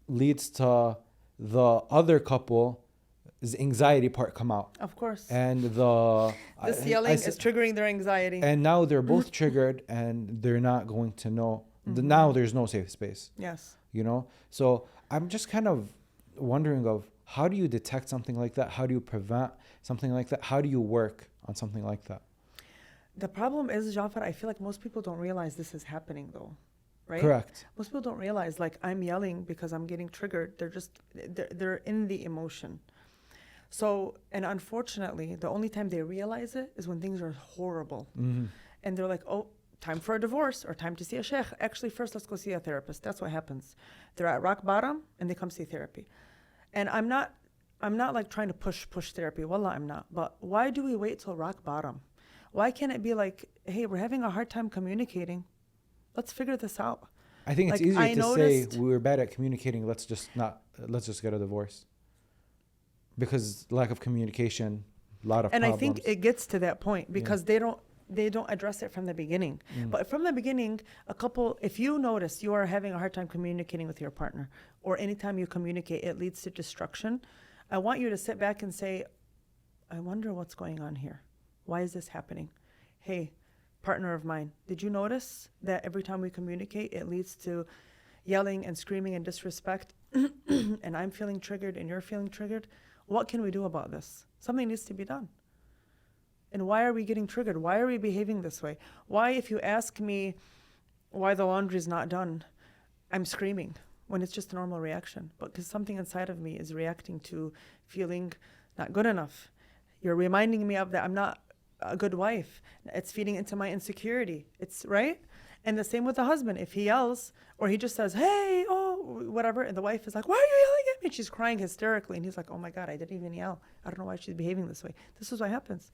leads to the other couple's anxiety part come out. Of course. And this yelling is triggering their anxiety. And now they're both triggered and they're not going to know. Now there's no safe space. Yes. So I'm just kind of wondering of how do you detect something like that? How do you prevent something like that? How do you work on something like that? The problem is, Jafar, I feel like most people don't realize this is happening though. Right? Correct. Most people don't realize, like, I'm yelling because I'm getting triggered. They're in the emotion. So, and unfortunately, the only time they realize it is when things are horrible. Mm-hmm. And they're like, oh, time for a divorce or time to see a sheikh. Actually, first, let's go see a therapist. That's what happens. They're at rock bottom and they come see therapy. And I'm not like trying to push therapy. Wallah, I'm not. But why do we wait till rock bottom? Why can't it be like, hey, we're having a hard time communicating. Let's figure this out. I think it's easier to say we were bad at communicating. Let's just get a divorce. Because lack of communication, a lot of problems. And I think it gets to that point because they don't address it from the beginning. But from the beginning, a couple, if you notice you are having a hard time communicating with your partner, or anytime you communicate, it leads to destruction, I want you to sit back and say, I wonder what's going on here. Why is this happening? Hey, partner of mine, did you notice that every time we communicate, it leads to yelling and screaming and disrespect, and I'm feeling triggered and you're feeling triggered? What can we do about this? Something needs to be done. And why are we getting triggered? Why are we behaving this way? Why, if you ask me why the laundry is not done, I'm screaming when it's just a normal reaction? But because something inside of me is reacting to feeling not good enough. You're reminding me of that I'm not a good wife. It's feeding into my insecurity. It's right. And the same with the husband. If he yells or he just says, hey, oh, whatever, and the wife is like, why are you yelling at me? She's crying hysterically. And he's like, oh my God, I didn't even yell. I don't know why she's behaving this way. This is what happens.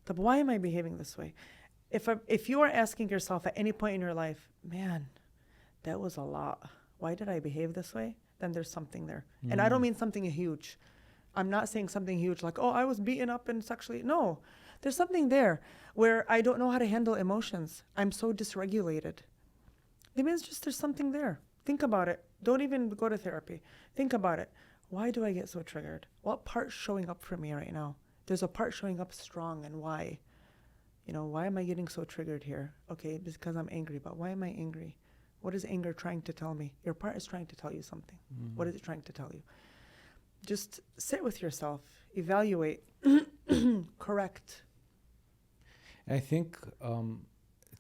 But why am I behaving this way? If you are asking yourself at any point in your life, man, that was a lot. Why did I behave this way? Then there's something there. And I don't mean something huge. I'm not saying something huge like, oh, I was beaten up and sexually. No, there's something there where I don't know how to handle emotions. I'm so dysregulated. It means just there's something there. Think about it. Don't even go to therapy. Think about it. Why do I get so triggered? What part's showing up for me right now? There's a part showing up strong, and why? You know, why am I getting so triggered here? Okay, because I'm angry, but why am I angry? What is anger trying to tell me? Your part is trying to tell you something. What is it trying to tell you? Just sit with yourself, evaluate, correct. And I think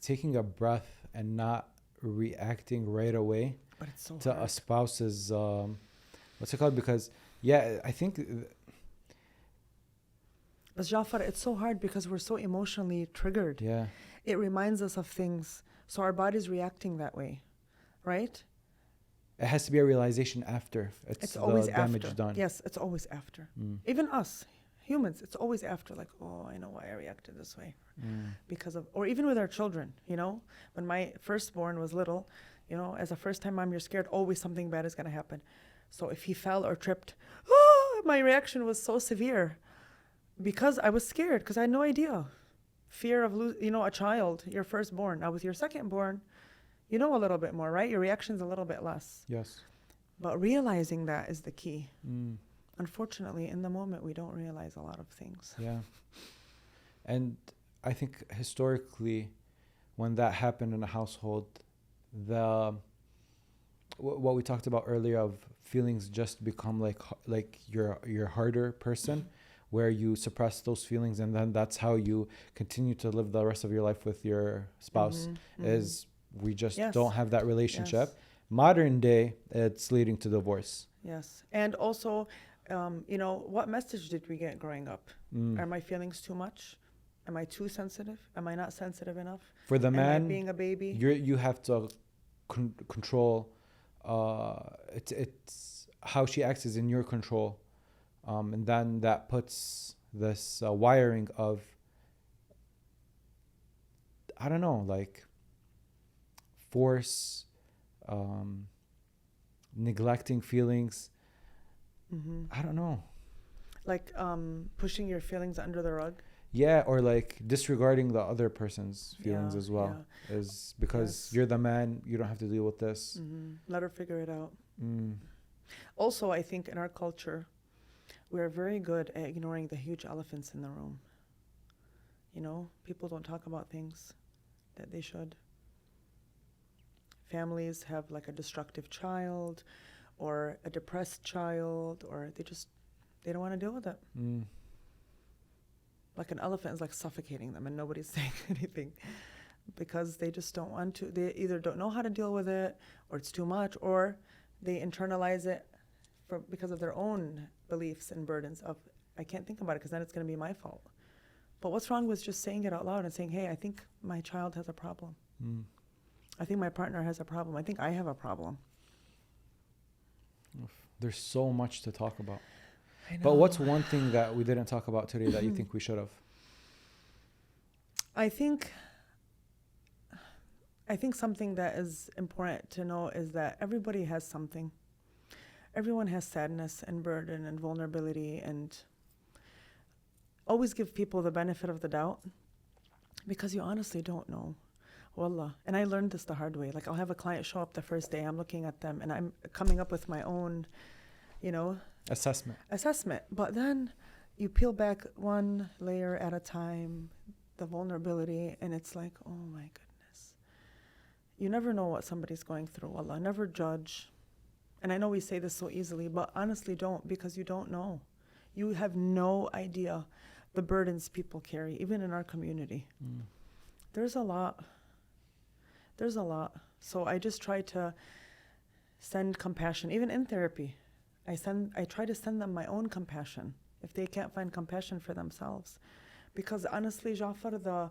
taking a breath and not reacting right away But it's so to hard. a spouse's, what's it called? Because, yeah, I think, But Jafar, it's so hard because we're so emotionally triggered. yeah, It reminds us of things. So our body's reacting that way, right? it has to be a realization after it's the always damage after. done. Yes, it's always after. Even us, humans, it's always after. Like, oh, I know why I reacted this way. Because of, or even with our children, you know, when my firstborn was little, you know, as a first-time mom, you're scared always something bad is going to happen. So if he fell or tripped, my reaction was so severe because I was scared because I had no idea. Fear of losing, a child, your firstborn. Now with your secondborn, you know a little bit more, right? Your reaction's a little bit less. Yes. But realizing that is the key. Unfortunately, in the moment, we don't realize a lot of things. Yeah. And I think historically, when that happened in a household, what we talked about earlier of feelings just become like you're harder person, where you suppress those feelings, and then that's how you continue to live the rest of your life with your spouse. Is we just Yes. don't have that relationship. Yes. Modern day, it's leading to divorce. Yes. And also, what message did we get growing up? Are my feelings too much? Am I too sensitive? Am I not sensitive enough? For the Am I man, being a baby? you have to control. It's how she acts is in your control, and then that puts this wiring of, I don't know, like force, neglecting feelings. I don't know. Like pushing your feelings under the rug? Yeah, or like disregarding the other person's feelings Yeah, as well. Is because Yes. you're the man, you don't have to deal with this. Let her figure it out. Also, I think in our culture, we're very good at ignoring the huge elephants in the room. People don't talk about things that they should. Families have like a destructive child or a depressed child, or they don't want to deal with it. Like an elephant is like suffocating them and nobody's saying anything because they just don't want to. They either don't know how to deal with it, or it's too much, or they internalize it because of their own beliefs and burdens of, I can't think about it because then it's going to be my fault. But what's wrong with just saying it out loud and saying, hey, I think my child has a problem. I think my partner has a problem. I think I have a problem. There's so much to talk about. I know. But what's one thing that we didn't talk about today that you think we should have? I think something that is important to know is that everybody has something. Everyone has sadness and burden and vulnerability, and always give people the benefit of the doubt because you honestly don't know. Wallah. And I learned this the hard way. Like I'll have a client show up the first day, I'm looking at them and I'm coming up with my own, assessment. But then you peel back one layer at a time, the vulnerability, and it's like, oh my goodness. You never know what somebody's going through. Allah, never judge. And I know we say this so easily, but honestly don't, because you don't know. You have no idea the burdens people carry, even in our community. There's a lot. So I just try to send compassion, even in therapy. I try to send them my own compassion if they can't find compassion for themselves. Because honestly, Jafar,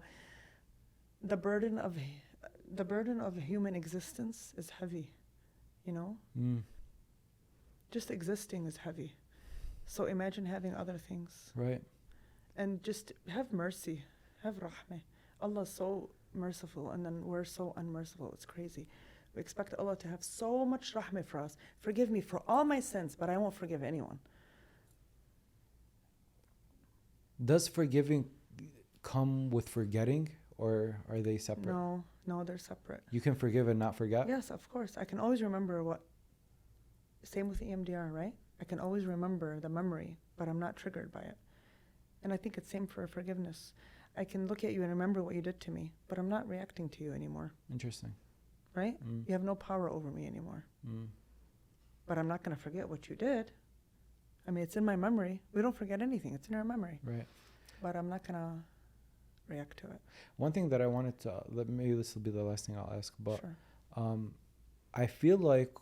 the burden of human existence is heavy, you know? Just existing is heavy. So imagine having other things. Right. And just have mercy, have rahmah. Allah's so merciful, and then we're so unmerciful. It's crazy. We expect Allah to have so much rahmah for us. Forgive me for all my sins, but I won't forgive anyone. Does forgiving come with forgetting, or are they separate? No, they're separate. You can forgive and not forget? Yes, of course. I can always remember what. Same with EMDR, right? I can always remember the memory, but I'm not triggered by it. And I think it's same for forgiveness. I can look at you and remember what you did to me, but I'm not reacting to you anymore. Interesting. Right? You have no power over me anymore. But I'm not going to forget what you did. I mean, it's in my memory. We don't forget anything. It's in our memory. Right. But I'm not going to react to it. One thing that I wanted to, maybe this will be the last thing I'll ask, but Sure. I feel like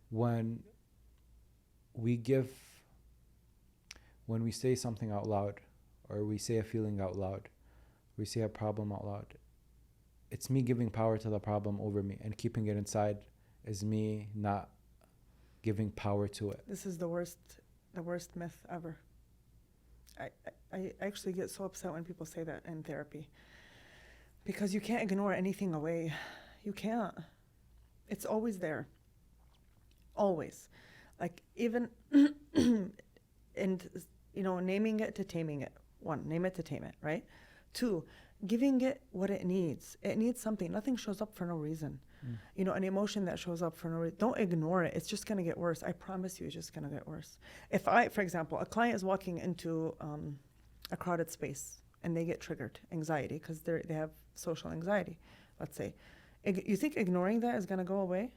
when we say something out loud, or we say a feeling out loud, we say a problem out loud, it's me giving power to the problem over me, and keeping it inside is me not giving power to it. This is the worst myth ever. I actually get so upset when people say that in therapy, because you can't ignore anything away. You can't. It's always there. Always. Like, even and naming it to taming it. 1, name it to tame it, right? 2, giving it what it needs. It needs something. Nothing shows up for no reason. An emotion that shows up for no reason, don't ignore it. It's just going to get worse. I promise you, it's just going to get worse. If for example, a client is walking into a crowded space and they get triggered, anxiety, because they have social anxiety, let's say. You think ignoring that is going to go away?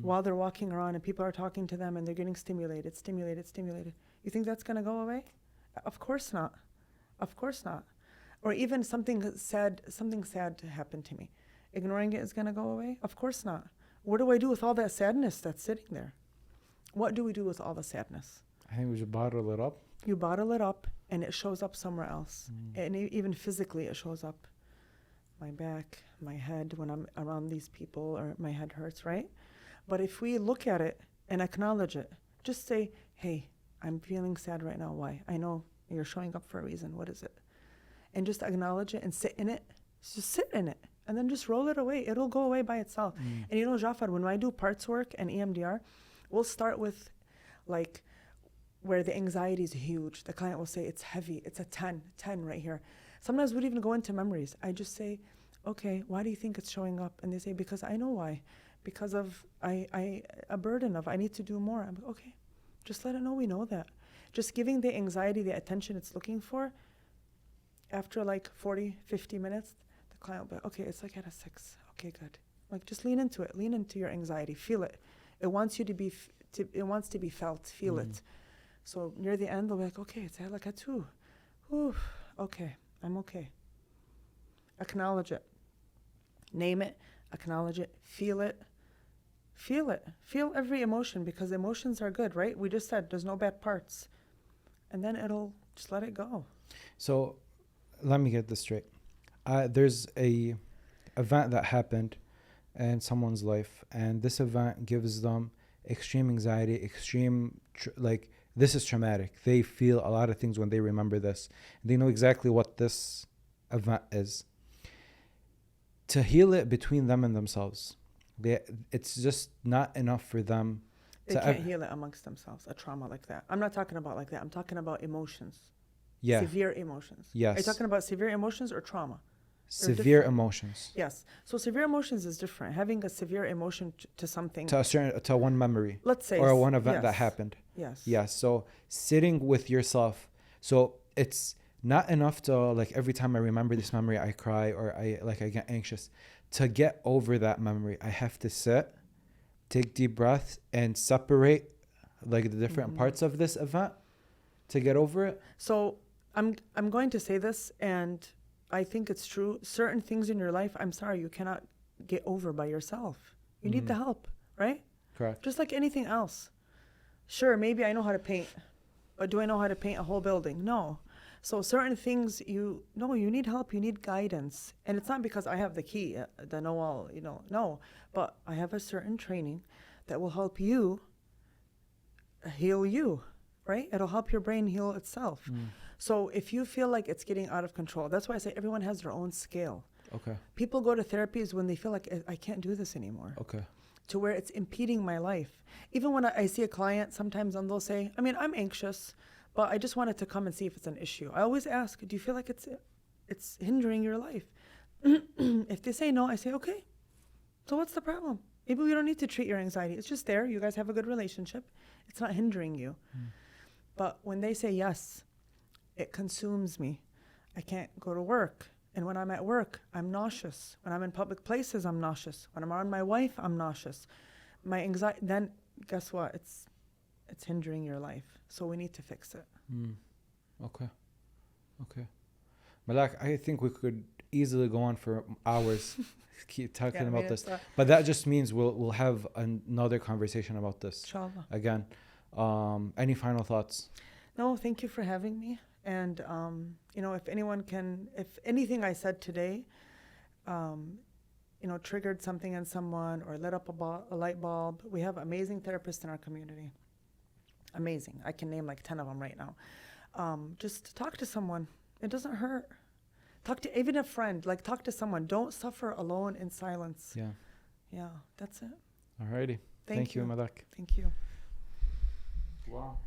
While they're walking around and people are talking to them and they're getting stimulated. You think that's going to go away? Of course not. Of course not. Or even something sad happened to me. Ignoring it is going to go away? Of course not. What do I do with all that sadness that's sitting there? What do we do with all the sadness? I think we should bottle it up. You bottle it up and it shows up somewhere else. And even physically it shows up. My back, my head, when I'm around these people, or my head hurts, right? But if we look at it and acknowledge it, just say, hey, I'm feeling sad right now. Why? I know you're showing up for a reason. What is it? And just acknowledge it and sit in it. Just sit in it. And then just roll it away. It'll go away by itself. And Jafar, when I do parts work and EMDR, we'll start with like where the anxiety is huge. The client will say it's heavy. It's a 10 right here. Sometimes we'd even go into memories. I just say, okay, why do you think it's showing up? And they say, because I know why. Because of a burden of I need to do more. I'm like, okay, just let it know we know that. Just giving the anxiety the attention it's looking for. After like 40, 50 minutes, the client will be like, okay, it's like at a 6. Okay, good. Like, just lean into it. Lean into your anxiety. Feel it. It wants you to be, it wants to be felt. Feel it. So near the end, they'll be like, okay, it's at like a 2. Whew, okay, I'm okay. Acknowledge it. Name it. Acknowledge it. Feel it. Feel it. Feel every emotion, because emotions are good, right? We just said there's no bad parts. And then it'll just let it go. So let me get this straight. There's a event that happened in someone's life, and this event gives them extreme anxiety, this is traumatic. They feel a lot of things when they remember this. They know exactly what this event is. To heal it between them and themselves, it's just not enough for them. They can't heal it amongst themselves, a trauma like that. I'm not talking about like that. I'm talking about emotions. Yeah. Severe emotions. Yes. Are you talking about severe emotions or trauma? Severe emotions. Yes. So severe emotions is different. Having a severe emotion to something. To one memory. Let's say. Or one event that yes. happened. Yes. Yes. So sitting with yourself. So it's not enough to like every time I remember this memory, I cry or I get anxious. To get over that memory, I have to sit, take deep breaths, and separate like the different parts of this event to get over it. So I'm going to say this, and I think it's true. Certain things in your life, I'm sorry, you cannot get over by yourself. You need the help, right? Correct. Just like anything else. Sure, maybe I know how to paint, but do I know how to paint a whole building? No. So certain things, you need help, you need guidance. And it's not because I have the key, the know-all, no. But I have a certain training that will help you heal you, right? It'll help your brain heal itself. So if you feel like it's getting out of control, that's why I say everyone has their own scale. Okay. People go to therapies when they feel like I can't do this anymore. Okay. To where it's impeding my life. Even when I see a client, sometimes they'll say, I'm anxious, but I just wanted to come and see if it's an issue. I always ask, do you feel like it's hindering your life? If they say no, I say, okay, so what's the problem? Maybe we don't need to treat your anxiety. It's just there. You guys have a good relationship. It's not hindering you. But when they say yes, it consumes me. I can't go to work. And when I'm at work, I'm nauseous. When I'm in public places, I'm nauseous. When I'm around my wife, I'm nauseous. My anxiety, then guess what? It's hindering your life. So we need to fix it. Okay. Malak, I think we could easily go on for hours keep talking about this. But that just means we'll have another conversation about this. Inshallah. Again. Any final thoughts? No, thank you for having me. And, if anything I said today, triggered something in someone or lit up a light bulb, we have amazing therapists in our community. Amazing. I can name like 10 of them right now. Just talk to someone. It doesn't hurt. Talk to even a friend. Like talk to someone. Don't suffer alone in silence. Yeah, that's it. Alrighty. Thank you, Malak. Thank you. Wow.